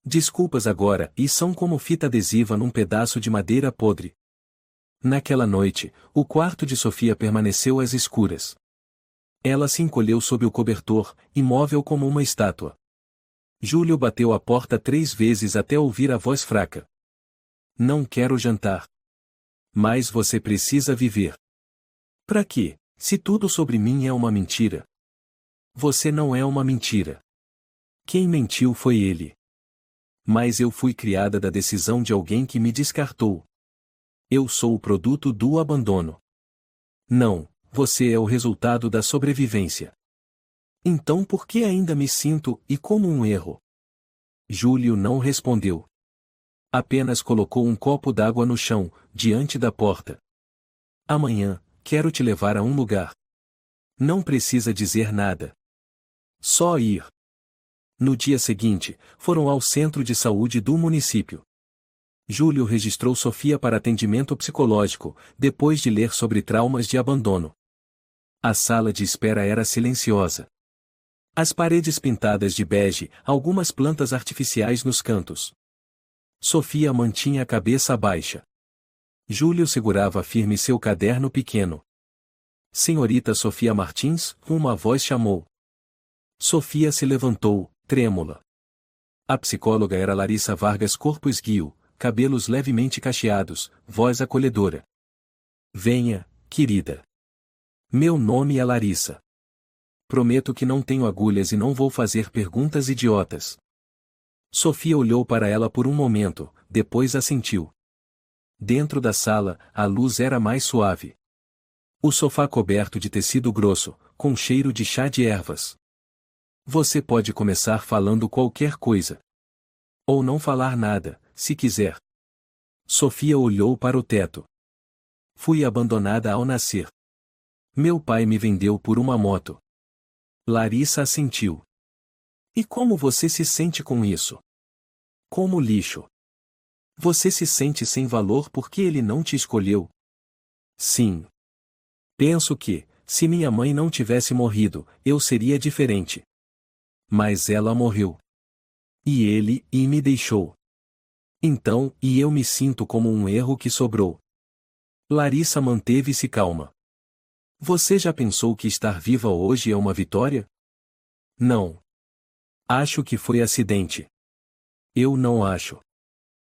Desculpas agora, e são como fita adesiva num pedaço de madeira podre. Naquela noite, o quarto de Sofia permaneceu às escuras. Ela se encolheu sob o cobertor, imóvel como uma estátua. Júlio bateu a porta 3 vezes até ouvir a voz fraca. Não quero jantar. Mas você precisa viver. Pra quê, se tudo sobre mim é uma mentira? Você não é uma mentira. Quem mentiu foi ele. Mas eu fui criada da decisão de alguém que me descartou. Eu sou o produto do abandono. Não, você é o resultado da sobrevivência. Então por que ainda me sinto, e como um erro? Júlio não respondeu. Apenas colocou um copo d'água no chão, diante da porta. Amanhã, quero te levar a um lugar. Não precisa dizer nada. Só ir. No dia seguinte, foram ao centro de saúde do município. Júlio registrou Sofia para atendimento psicológico, depois de ler sobre traumas de abandono. A sala de espera era silenciosa. As paredes pintadas de bege, algumas plantas artificiais nos cantos. Sofia mantinha a cabeça baixa. Júlio segurava firme seu caderno pequeno. Senhorita Sofia Martins, uma voz chamou. Sofia se levantou, trêmula. A psicóloga era Larissa Vargas, corpo esguio, cabelos levemente cacheados, voz acolhedora. Venha, querida. Meu nome é Larissa. Prometo que não tenho agulhas e não vou fazer perguntas idiotas. Sofia olhou para ela por um momento, depois assentiu. Dentro da sala, a luz era mais suave. O sofá coberto de tecido grosso, com cheiro de chá de ervas. Você pode começar falando qualquer coisa. Ou não falar nada, se quiser. Sofia olhou para o teto. Fui abandonada ao nascer. Meu pai me vendeu por uma moto. Larissa assentiu. E como você se sente com isso? Como lixo. Você se sente sem valor porque ele não te escolheu? Sim. Penso que, se minha mãe não tivesse morrido, eu seria diferente. Mas ela morreu. E me deixou. Então, eu me sinto como um erro que sobrou. Larissa manteve-se calma. Você já pensou que estar viva hoje é uma vitória? Não. Acho que foi acidente. Eu não acho.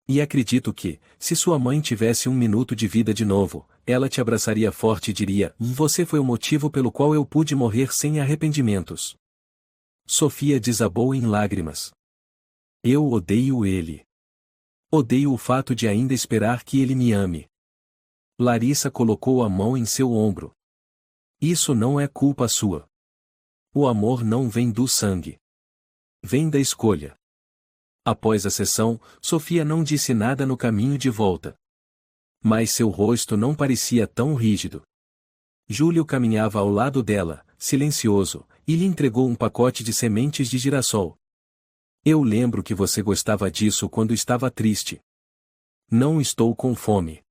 E acredito que, se sua mãe tivesse 1 minuto de vida de novo, ela te abraçaria forte e diria: Você foi o motivo pelo qual eu pude morrer sem arrependimentos. Sofia desabou em lágrimas. Eu odeio ele. Odeio o fato de ainda esperar que ele me ame. Larissa colocou a mão em seu ombro. Isso não é culpa sua. O amor não vem do sangue. Vem da escolha. Após a sessão, Sofia não disse nada no caminho de volta. Mas seu rosto não parecia tão rígido. Júlio caminhava ao lado dela, silencioso, e lhe entregou um pacote de sementes de girassol. Eu lembro que você gostava disso quando estava triste. Não estou com fome.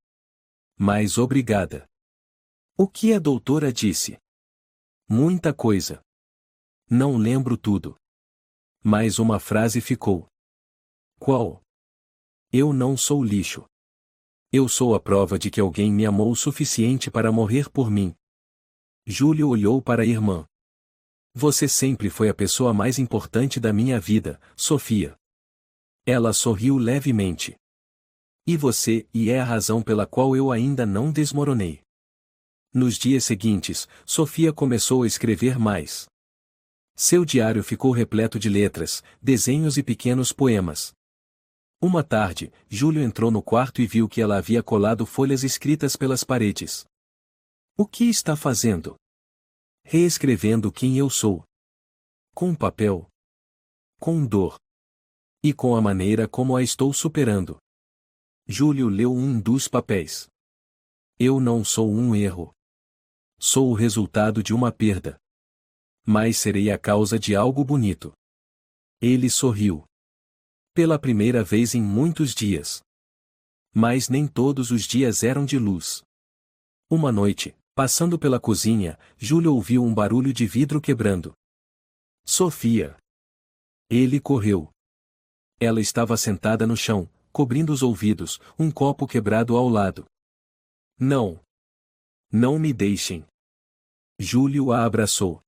Mas obrigada. O que a doutora disse? Muita coisa. Não lembro tudo. Mas uma frase ficou. Qual? Eu não sou lixo. Eu sou a prova de que alguém me amou o suficiente para morrer por mim. Júlio olhou para a irmã. Você sempre foi a pessoa mais importante da minha vida, Sofia. Ela sorriu levemente. E você, é a razão pela qual eu ainda não desmoronei. Nos dias seguintes, Sofia começou a escrever mais. Seu diário ficou repleto de letras, desenhos e pequenos poemas. Uma tarde, Júlio entrou no quarto e viu que ela havia colado folhas escritas pelas paredes. O que está fazendo? Reescrevendo quem eu sou. Com papel. Com dor. E com a maneira como a estou superando. Júlio leu um dos papéis. Eu não sou um erro. Sou o resultado de uma perda. Mas serei a causa de algo bonito. Ele sorriu. Pela primeira vez em muitos dias. Mas nem todos os dias eram de luz. Uma noite, passando pela cozinha, Júlio ouviu um barulho de vidro quebrando. Sofia. Ele correu. Ela estava sentada no chão, cobrindo os ouvidos, um copo quebrado ao lado. Não. Não me deixem. Júlio a abraçou.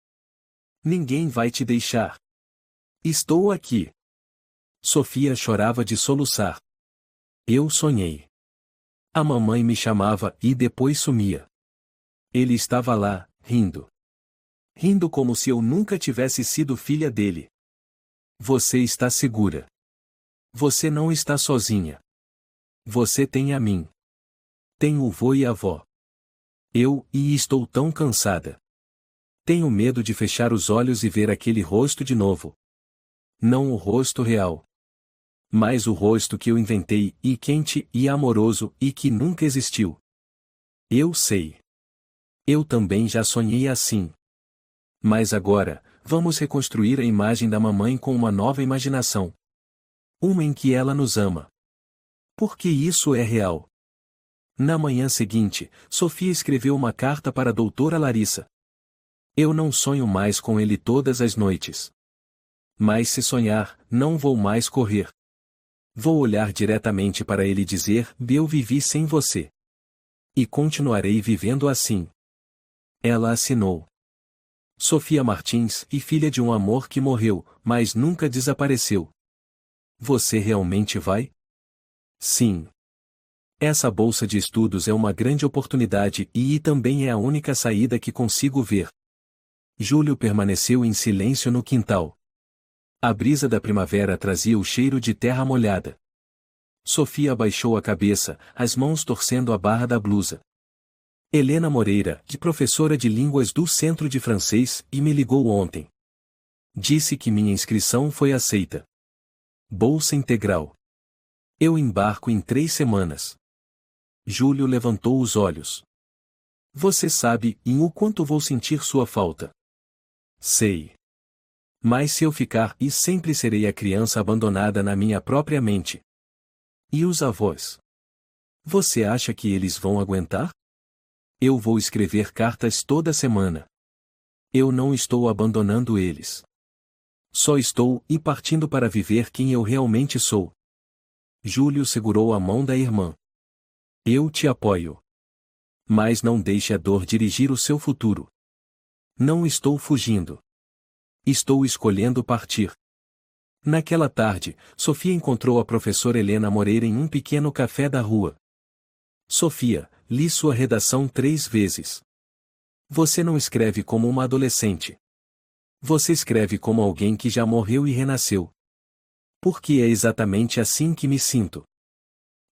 Ninguém vai te deixar. Estou aqui. Sofia chorava de soluçar. Eu sonhei. A mamãe me chamava e depois sumia. Ele estava lá, rindo. Rindo como se eu nunca tivesse sido filha dele. Você está segura. Você não está sozinha. Você tem a mim. Tem o vô e a avó. Estou tão cansada. Tenho medo de fechar os olhos e ver aquele rosto de novo. Não o rosto real. Mas o rosto que eu inventei, e quente, e amoroso, e que nunca existiu. Eu sei. Eu também já sonhei assim. Mas agora, vamos reconstruir a imagem da mamãe com uma nova imaginação. Uma em que ela nos ama. Porque isso é real. Na manhã seguinte, Sofia escreveu uma carta para a doutora Larissa. Eu não sonho mais com ele todas as noites. Mas se sonhar, não vou mais correr. Vou olhar diretamente para ele e dizer: eu vivi sem você. E continuarei vivendo assim. Ela assinou. Sofia Martins, e filha de um amor que morreu, mas nunca desapareceu. Você realmente vai? Sim. Essa bolsa de estudos é uma grande oportunidade e também é a única saída que consigo ver. Júlio permaneceu em silêncio no quintal. A brisa da primavera trazia o cheiro de terra molhada. Sofia abaixou a cabeça, as mãos torcendo a barra da blusa. Helena Moreira, professora de línguas do Centro de Francês, me ligou ontem. Disse que minha inscrição foi aceita. Bolsa integral. Eu embarco em 3 semanas. Júlio levantou os olhos. Você sabe, o quanto vou sentir sua falta. Sei. Mas se eu ficar, sempre serei a criança abandonada na minha própria mente. E os avós? Você acha que eles vão aguentar? Eu vou escrever cartas toda semana. Eu não estou abandonando eles. Só estou partindo para viver quem eu realmente sou. Júlio segurou a mão da irmã. Eu te apoio. Mas não deixe a dor dirigir o seu futuro. Não estou fugindo. Estou escolhendo partir. Naquela tarde, Sofia encontrou a professora Helena Moreira em um pequeno café da rua. Sofia, li sua redação 3 vezes. Você não escreve como uma adolescente. Você escreve como alguém que já morreu e renasceu. Porque é exatamente assim que me sinto.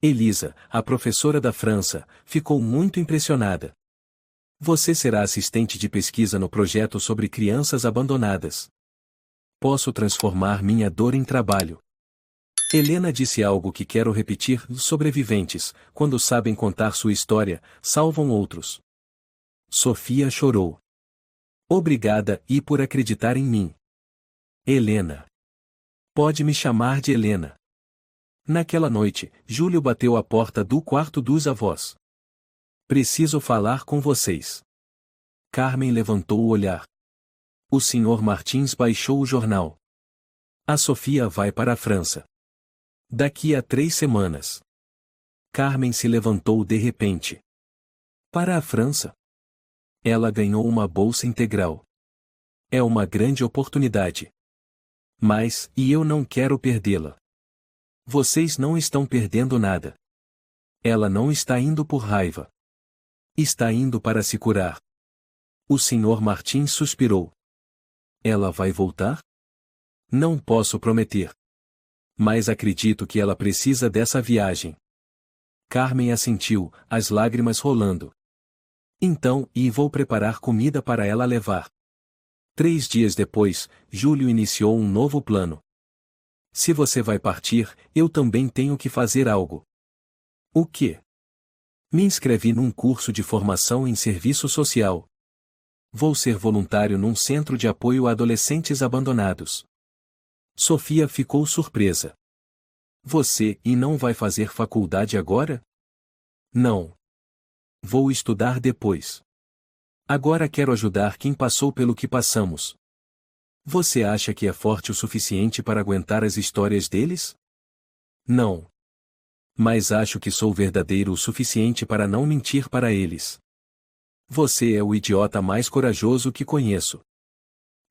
Elisa, a professora da França, ficou muito impressionada. Você será assistente de pesquisa no projeto sobre crianças abandonadas. Posso transformar minha dor em trabalho. Helena disse algo que quero repetir: os sobreviventes, quando sabem contar sua história, salvam outros. Sofia chorou. Obrigada e por acreditar em mim. Helena. Pode me chamar de Helena. Naquela noite, Júlio bateu à porta do quarto dos avós. Preciso falar com vocês. Carmen levantou o olhar. O Sr. Martins baixou o jornal. A Sofia vai para a França. Daqui a 3 semanas. Carmen se levantou de repente. Para a França? Ela ganhou uma bolsa integral. É uma grande oportunidade. Mas, eu não quero perdê-la. Vocês não estão perdendo nada. Ela não está indo por raiva. Está indo para se curar. O Sr. Martins suspirou. Ela vai voltar? Não posso prometer. Mas acredito que ela precisa dessa viagem. Carmen assentiu, as lágrimas rolando. Então, vou preparar comida para ela levar. 3 dias depois, Júlio iniciou um novo plano. Se você vai partir, eu também tenho que fazer algo. O quê? Me inscrevi num curso de formação em serviço social. Vou ser voluntário num centro de apoio a adolescentes abandonados. Sofia ficou surpresa. Você não vai fazer faculdade agora? Não. Vou estudar depois. Agora quero ajudar quem passou pelo que passamos. Você acha que é forte o suficiente para aguentar as histórias deles? Não. Mas acho que sou verdadeiro o suficiente para não mentir para eles. Você é o idiota mais corajoso que conheço.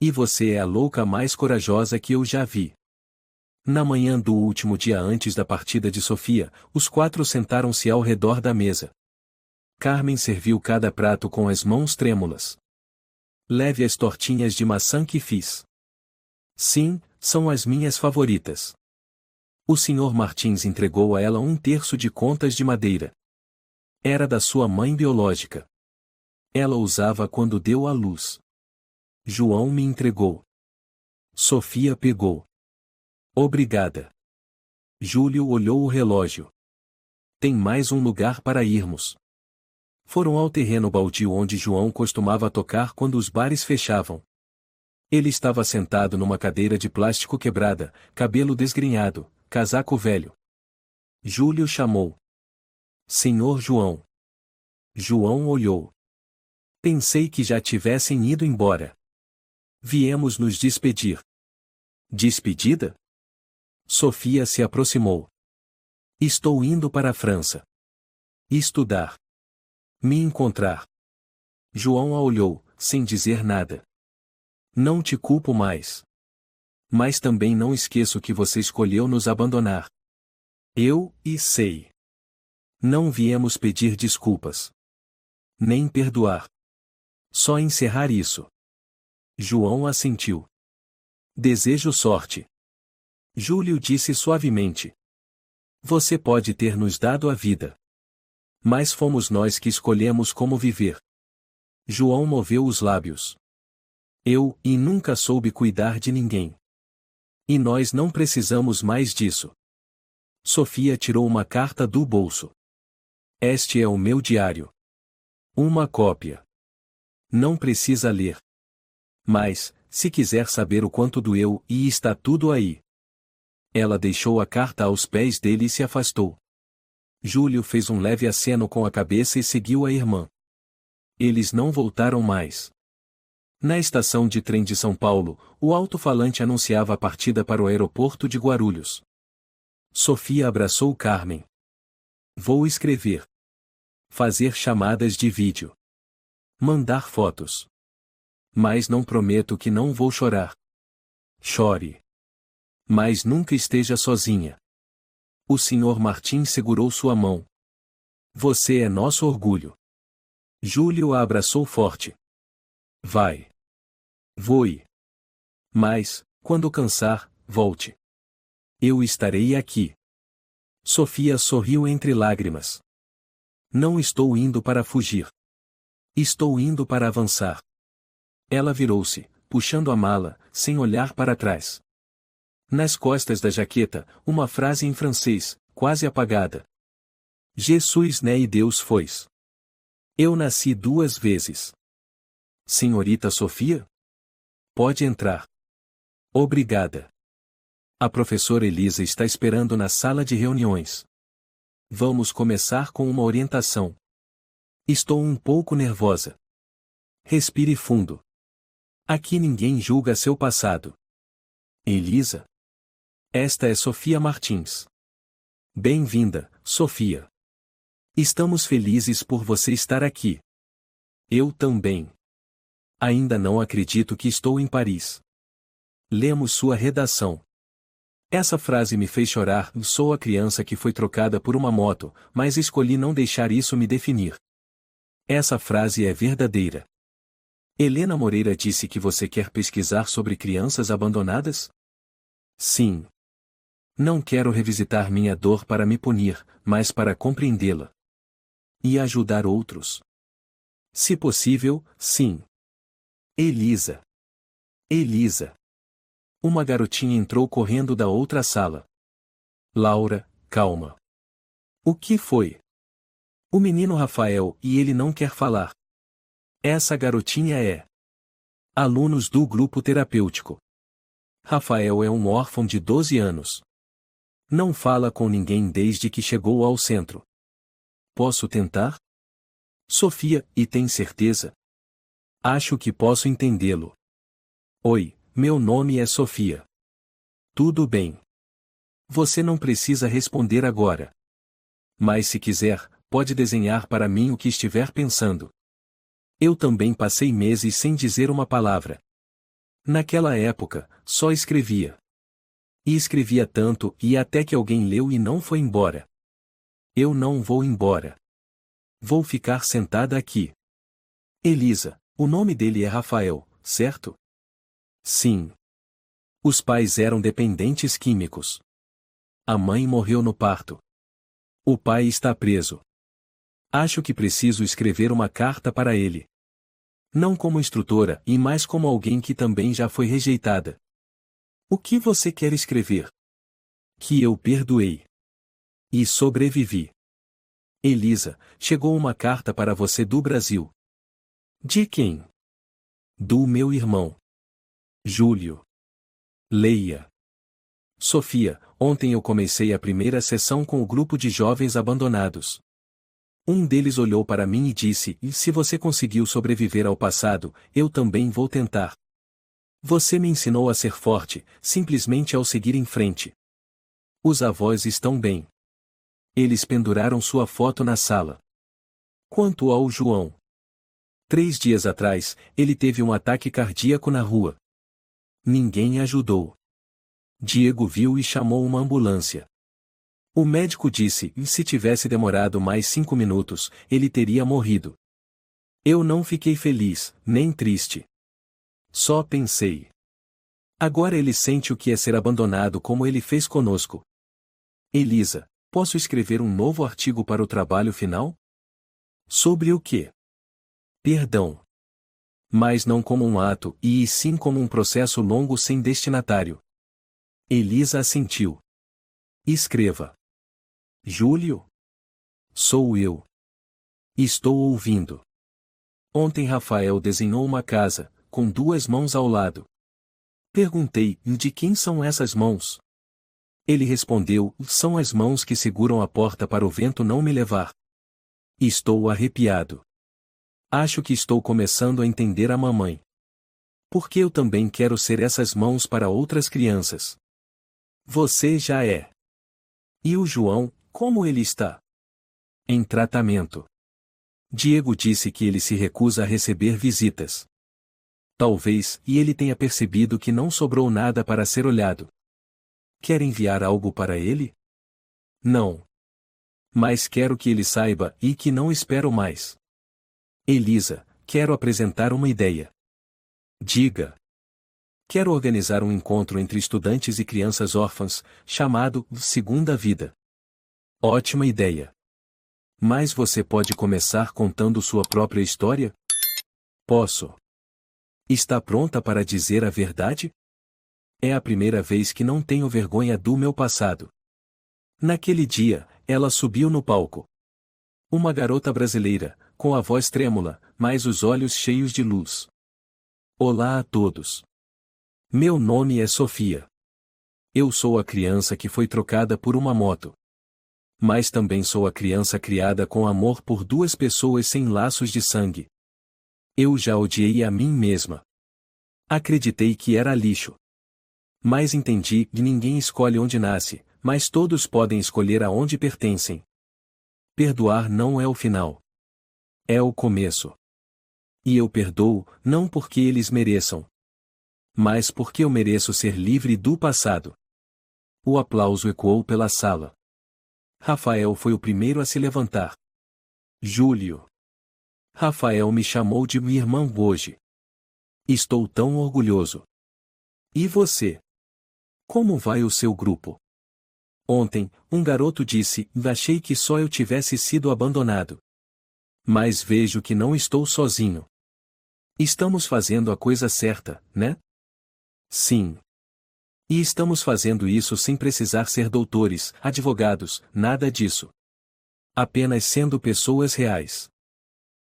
E você é a louca mais corajosa que eu já vi. Na manhã do último dia antes da partida de Sofia, os 4 sentaram-se ao redor da mesa. Carmen serviu cada prato com as mãos trêmulas. Leve as tortinhas de maçã que fiz. Sim, são as minhas favoritas. O Sr. Martins entregou a ela 1/3 de contas de madeira. Era da sua mãe biológica. Ela usava quando deu à luz. João me entregou. Sofia pegou. Obrigada. Júlio olhou o relógio. Tem mais um lugar para irmos. Foram ao terreno baldio onde João costumava tocar quando os bares fechavam. Ele estava sentado numa cadeira de plástico quebrada, cabelo desgrenhado, casaco velho. Júlio chamou. Senhor João. João olhou. Pensei que já tivessem ido embora. Viemos nos despedir. Despedida? Sofia se aproximou. Estou indo para a França. Estudar. Me encontrar. João a olhou, sem dizer nada. Não te culpo mais. Mas também não esqueço que você escolheu nos abandonar. Eu sei. Não viemos pedir desculpas. Nem perdoar. Só encerrar isso. João assentiu. Desejo sorte. Júlio disse suavemente. Você pode ter nos dado a vida. Mas fomos nós que escolhemos como viver. João moveu os lábios. Eu nunca soube cuidar de ninguém. E nós não precisamos mais disso. Sofia tirou uma carta do bolso. Este é o meu diário. Uma cópia. Não precisa ler. Mas, se quiser saber o quanto doeu, está tudo aí. Ela deixou a carta aos pés dele e se afastou. Júlio fez um leve aceno com a cabeça e seguiu a irmã. Eles não voltaram mais. Na estação de trem de São Paulo, o alto-falante anunciava a partida para o aeroporto de Guarulhos. Sofia abraçou Carmen. Vou escrever. Fazer chamadas de vídeo. Mandar fotos. Mas não prometo que não vou chorar. Chore. Mas nunca esteja sozinha. O Sr. Martins segurou sua mão. Você é nosso orgulho. Júlio a abraçou forte. Vai. Voe. Mas, quando cansar, volte. Eu estarei aqui. Sofia sorriu entre lágrimas. Não estou indo para fugir. Estou indo para avançar. Ela virou-se, puxando a mala, sem olhar para trás. Nas costas da jaqueta, uma frase em francês, quase apagada. Jesus né e Deus fois. Eu nasci 2 vezes. Senhorita Sofia? Pode entrar. Obrigada. A professora Elisa está esperando na sala de reuniões. Vamos começar com uma orientação. Estou um pouco nervosa. Respire fundo. Aqui ninguém julga seu passado. Elisa? Esta é Sofia Martins. Bem-vinda, Sofia. Estamos felizes por você estar aqui. Eu também. Ainda não acredito que estou em Paris. Lemos sua redação. Essa frase me fez chorar. Sou a criança que foi trocada por uma moto, mas escolhi não deixar isso me definir. Essa frase é verdadeira. Helena Moreira disse que você quer pesquisar sobre crianças abandonadas? Sim. Não quero revisitar minha dor para me punir, mas para compreendê-la. E ajudar outros. Se possível, sim. Elisa. Elisa. Uma garotinha entrou correndo da outra sala. Laura, calma. O que foi? O menino Rafael, e ele não quer falar. Essa garotinha é alunos do grupo terapêutico. Rafael é um órfão de 12 anos. Não fala com ninguém desde que chegou ao centro. Posso tentar? Sofia, e tem certeza? Acho que posso entendê-lo. Oi, meu nome é Sofia. Tudo bem. Você não precisa responder agora. Mas se quiser, pode desenhar para mim o que estiver pensando. Eu também passei meses sem dizer uma palavra. Naquela época, só escrevia. E escrevia tanto, e até que alguém leu e não foi embora. Eu não vou embora. Vou ficar sentada aqui. Elisa, o nome dele é Rafael, certo? Sim. Os pais eram dependentes químicos. A mãe morreu no parto. O pai está preso. Acho que preciso escrever uma carta para ele. Não como instrutora, e mais como alguém que também já foi rejeitada. O que você quer escrever? Que eu perdoei. E sobrevivi. Elisa, chegou uma carta para você do Brasil. De quem? Do meu irmão. Júlio. Leia. Sofia, ontem eu comecei a primeira sessão com o grupo de jovens abandonados. Um deles olhou para mim e disse: "E se você conseguiu sobreviver ao passado, eu também vou tentar. Você me ensinou a ser forte, simplesmente ao seguir em frente. Os avós estão bem. Eles penduraram sua foto na sala. Quanto ao João? 3 dias atrás, ele teve um ataque cardíaco na rua. Ninguém ajudou. Diego viu e chamou uma ambulância. O médico disse que se tivesse demorado mais 5 minutos, ele teria morrido. Eu não fiquei feliz, nem triste. Só pensei. Agora ele sente o que é ser abandonado como ele fez conosco. Elisa, posso escrever um novo artigo para o trabalho final? Sobre o quê? Perdão. Mas não como um ato, e sim como um processo longo sem destinatário. Elisa assentiu. Escreva. Júlio? Sou eu. Estou ouvindo. Ontem Rafael desenhou uma casa, com 2 mãos ao lado. Perguntei: de quem são essas mãos? Ele respondeu: são as mãos que seguram a porta para o vento não me levar. Estou arrepiado. Acho que estou começando a entender a mamãe. Porque eu também quero ser essas mãos para outras crianças. Você já é. E o João, como ele está? Em tratamento. Diego disse que ele se recusa a receber visitas. Talvez, e ele tenha percebido que não sobrou nada para ser olhado. Quer enviar algo para ele? Não. Mas quero que ele saiba e que não espero mais. Elisa, quero apresentar uma ideia. Diga. Quero organizar um encontro entre estudantes e crianças órfãs, chamado Segunda Vida. Ótima ideia. Mas você pode começar contando sua própria história? Posso. Está pronta para dizer a verdade? É a primeira vez que não tenho vergonha do meu passado. Naquele dia, ela subiu no palco. Uma garota brasileira, com a voz trêmula, mas os olhos cheios de luz. Olá a todos. Meu nome é Sofia. Eu sou a criança que foi trocada por uma moto. Mas também sou a criança criada com amor por duas pessoas sem laços de sangue. Eu já odiei a mim mesma. Acreditei que era lixo. Mas entendi que ninguém escolhe onde nasce, mas todos podem escolher aonde pertencem. Perdoar não é o final. É o começo. E eu perdoo, não porque eles mereçam, mas porque eu mereço ser livre do passado. O aplauso ecoou pela sala. Rafael foi o primeiro a se levantar. Júlio. Rafael me chamou de minha irmã hoje. Estou tão orgulhoso. E você? Como vai o seu grupo? Ontem, um garoto disse: achei que só eu tivesse sido abandonado. Mas vejo que não estou sozinho. Estamos fazendo a coisa certa, né? Sim. E estamos fazendo isso sem precisar ser doutores, advogados, nada disso. Apenas sendo pessoas reais.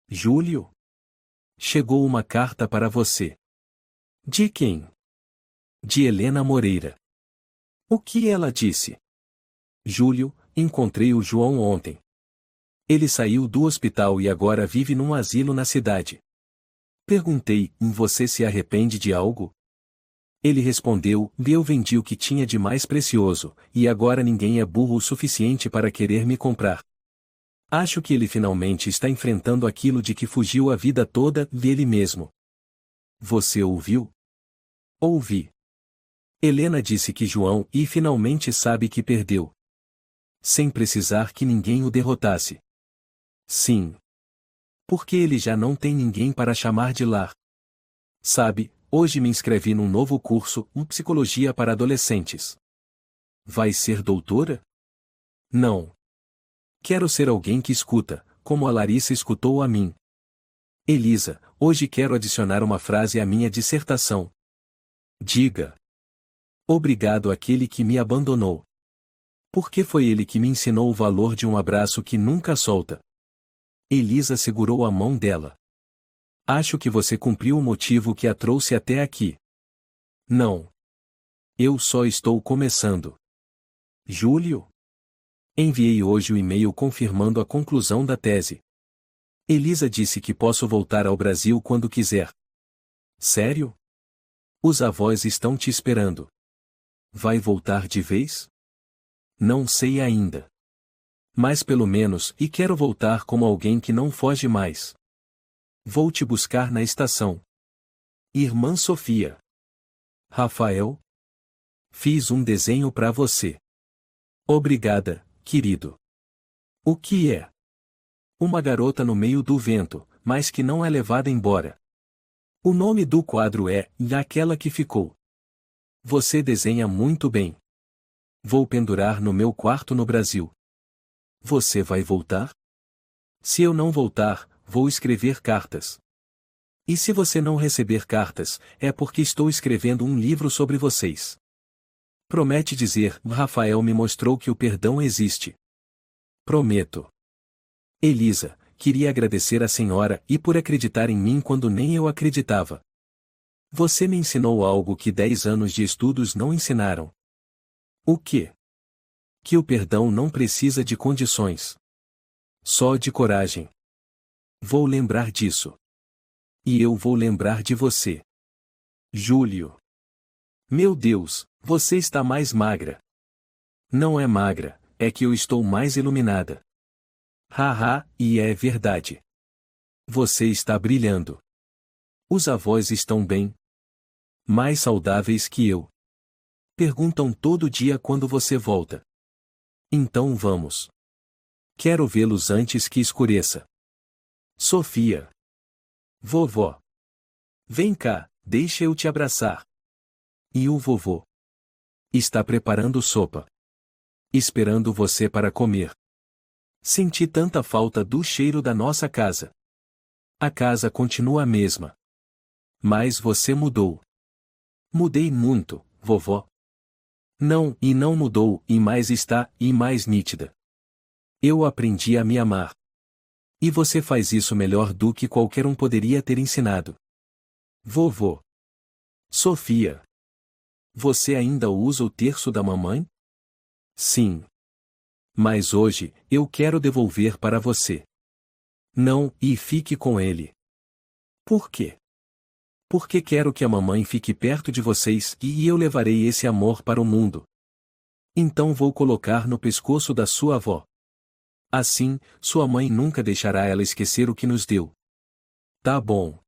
Júlio? Chegou uma carta para você. De quem? De Helena Moreira. O que ela disse? Júlio, encontrei o João ontem. Ele saiu do hospital e agora vive num asilo na cidade. Perguntei: você se arrepende de algo? Ele respondeu: eu vendi o que tinha de mais precioso, e agora ninguém é burro o suficiente para querer me comprar. Acho que ele finalmente está enfrentando aquilo de que fugiu a vida toda dele mesmo. Você ouviu? Ouvi. Helena disse que João finalmente sabe que perdeu. Sem precisar que ninguém o derrotasse. Sim. Porque ele já não tem ninguém para chamar de lar. Sabe, hoje me inscrevi num novo curso, Psicologia para Adolescentes. Vai ser doutora? Não. Quero ser alguém que escuta, como a Larissa escutou a mim. Elisa, hoje quero adicionar uma frase à minha dissertação. Diga. Obrigado àquele que me abandonou. Porque foi ele que me ensinou o valor de um abraço que nunca solta. Elisa segurou a mão dela. Acho que você cumpriu o motivo que a trouxe até aqui. Não. Eu só estou começando. Júlio? Enviei hoje o e-mail confirmando a conclusão da tese. Elisa disse que posso voltar ao Brasil quando quiser. Sério? Os avós estão te esperando. Vai voltar de vez? Não sei ainda. Mas pelo menos, quero voltar como alguém que não foge mais. Vou te buscar na estação. Irmã Sofia. Rafael? Fiz um desenho para você. Obrigada, querido. O que é? Uma garota no meio do vento, mas que não é levada embora. O nome do quadro é Aquela que Ficou. Você desenha muito bem. Vou pendurar no meu quarto no Brasil. Você vai voltar? Se eu não voltar, vou escrever cartas. E se você não receber cartas, é porque estou escrevendo um livro sobre vocês. Promete dizer: Rafael me mostrou que o perdão existe. Prometo. Elisa, queria agradecer à senhora por acreditar em mim quando nem eu acreditava. Você me ensinou algo que 10 anos de estudos não ensinaram. O quê? Que o perdão não precisa de condições. Só de coragem. Vou lembrar disso. E eu vou lembrar de você. Júlio. Meu Deus, você está mais magra. Não é magra, é que eu estou mais iluminada. Haha, e é verdade. Você está brilhando. Os avós estão bem? Mais saudáveis que eu. Perguntam todo dia quando você volta. Então vamos. Quero vê-los antes que escureça. Sofia. Vovó. Vem cá, deixa eu te abraçar. E o vovô? Está preparando sopa. Esperando você para comer. Senti tanta falta do cheiro da nossa casa. A casa continua a mesma. Mas você mudou. Mudei muito, vovó. Não, e não mudou, e mais está, e mais nítida. Eu aprendi a me amar. E você faz isso melhor do que qualquer um poderia ter ensinado. Vovô. Sofia. Você ainda usa o terço da mamãe? Sim. Mas hoje, eu quero devolver para você. Não, e fique com ele. Por quê? Porque quero que a mamãe fique perto de vocês e eu levarei esse amor para o mundo. Então vou colocar no pescoço da sua avó. Assim, sua mãe nunca deixará ela esquecer o que nos deu. Tá bom.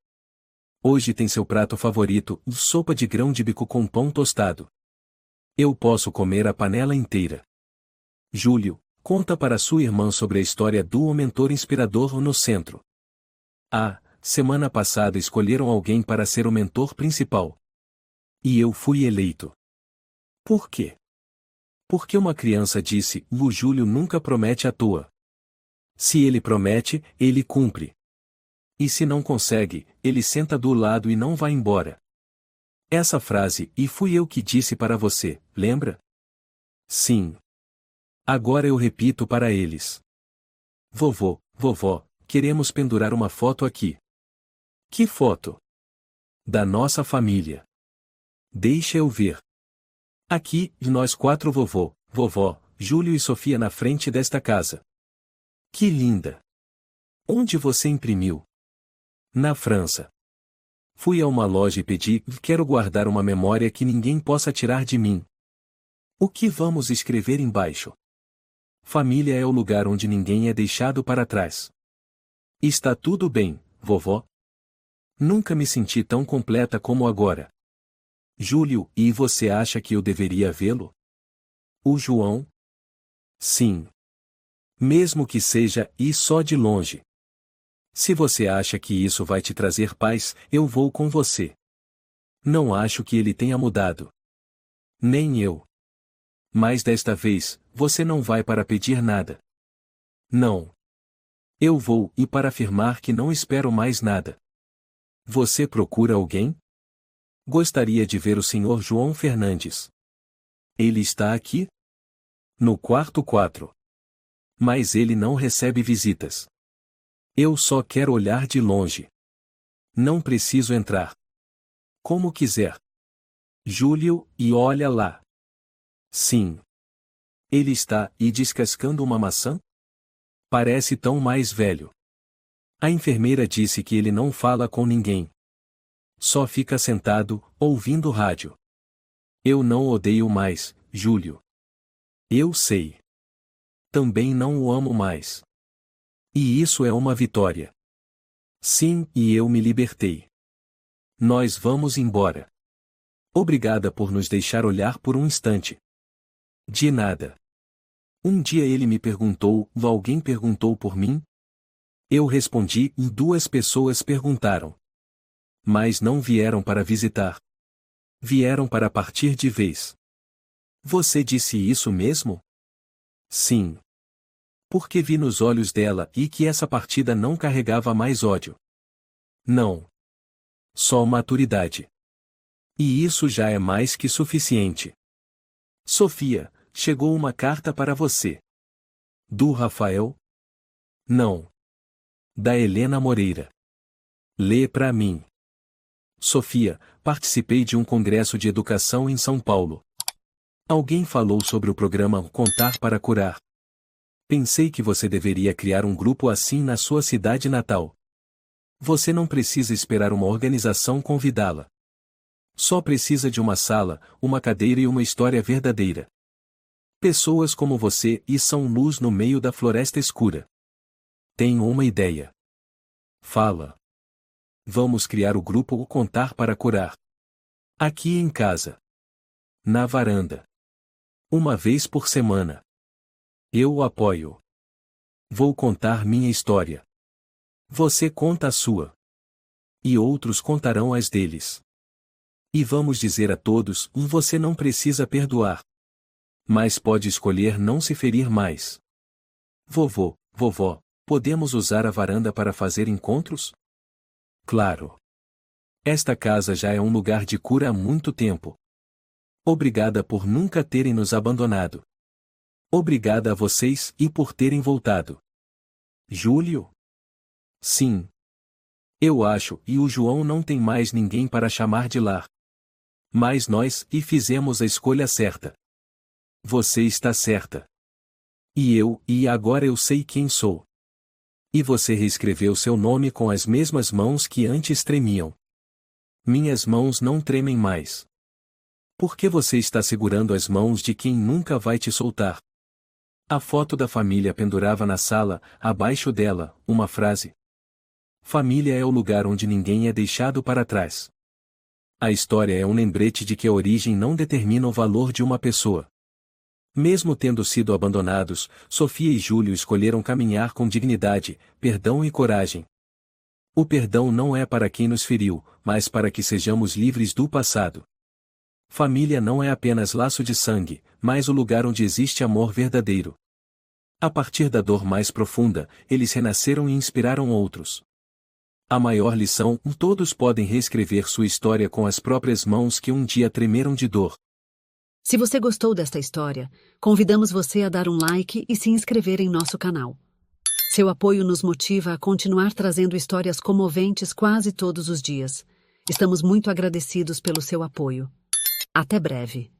Hoje tem seu prato favorito, sopa de grão de bico com pão tostado. Eu posso comer a panela inteira. Júlio, conta para sua irmã sobre a história do mentor inspirador no centro. Ah, semana passada escolheram alguém para ser o mentor principal. E eu fui eleito. Por quê? Porque uma criança disse, o Júlio nunca promete à toa. Se ele promete, ele cumpre. E se não consegue, ele senta do lado e não vai embora. Essa frase, e fui eu que disse para você, lembra? Sim. Agora eu repito para eles. Vovô, vovó, queremos pendurar uma foto aqui. Que foto? Da nossa família. Deixa eu ver. Aqui, nós quatro vovô, vovó, Júlio e Sofia na frente desta casa. Que linda! Onde você imprimiu? Na França. Fui a uma loja e pedi, quero guardar uma memória que ninguém possa tirar de mim. O que vamos escrever embaixo? Família é o lugar onde ninguém é deixado para trás. Está tudo bem, vovó? Nunca me senti tão completa como agora. Júlio, e você acha que eu deveria vê-lo? O João? Sim. Mesmo que seja, e só de longe. Se você acha que isso vai te trazer paz, eu vou com você. Não acho que ele tenha mudado. Nem eu. Mas desta vez, você não vai para pedir nada. Não. Eu vou, e para afirmar que não espero mais nada. Você procura alguém? Gostaria de ver o Sr. João Fernandes. Ele está aqui? No quarto 4. Mas ele não recebe visitas. Eu só quero olhar de longe. Não preciso entrar. Como quiser. Júlio, e olha lá. Sim. Ele está, e descascando uma maçã? Parece tão mais velho. A enfermeira disse que ele não fala com ninguém. Só fica sentado, ouvindo rádio. Eu não odeio mais, Júlio. Eu sei. Também não o amo mais. E isso é uma vitória. Sim, e eu me libertei. Nós vamos embora. Obrigada por nos deixar olhar por um instante. De nada. Um dia ele me perguntou, alguém perguntou por mim? Eu respondi, e 2 pessoas perguntaram. Mas não vieram para visitar. Vieram para partir de vez. Você disse isso mesmo? Sim. Porque vi nos olhos dela e que essa partida não carregava mais ódio. Não. Só maturidade. E isso já é mais que suficiente. Sofia, chegou uma carta para você. Do Rafael? Não. Da Helena Moreira. Lê para mim. Sofia, participei de um congresso de educação em São Paulo. Alguém falou sobre o programa Contar para Curar. Pensei que você deveria criar um grupo assim na sua cidade natal. Você não precisa esperar uma organização convidá-la. Só precisa de uma sala, uma cadeira e uma história verdadeira. Pessoas como você e são luz no meio da floresta escura. Tenho uma ideia. Fala. Vamos criar o grupo Contar para Curar. Aqui em casa. Na varanda. Uma vez por semana. Eu o apoio. Vou contar minha história. Você conta a sua. E outros contarão as deles. E vamos dizer a todos, você não precisa perdoar. Mas pode escolher não se ferir mais. Vovô, vovó, podemos usar a varanda para fazer encontros? Claro. Esta casa já é um lugar de cura há muito tempo. Obrigada por nunca terem nos abandonado. Obrigada a vocês e por terem voltado. Júlio? Sim. Eu acho, e o João não tem mais ninguém para chamar de lar. Mas nós, e fizemos a escolha certa. Você está certa. E agora eu sei quem sou. E você reescreveu seu nome com as mesmas mãos que antes tremiam. Minhas mãos não tremem mais. Por que você está segurando as mãos de quem nunca vai te soltar? A foto da família pendurava na sala, abaixo dela, uma frase. Família é o lugar onde ninguém é deixado para trás. A história é um lembrete de que a origem não determina o valor de uma pessoa. Mesmo tendo sido abandonados, Sofia e Júlio escolheram caminhar com dignidade, perdão e coragem. O perdão não é para quem nos feriu, mas para que sejamos livres do passado. Família não é apenas laço de sangue, mas o lugar onde existe amor verdadeiro. A partir da dor mais profunda, eles renasceram e inspiraram outros. A maior lição: todos podem reescrever sua história com as próprias mãos que um dia tremeram de dor. Se você gostou desta história, convidamos você a dar um like e se inscrever em nosso canal. Seu apoio nos motiva a continuar trazendo histórias comoventes quase todos os dias. Estamos muito agradecidos pelo seu apoio. Até breve.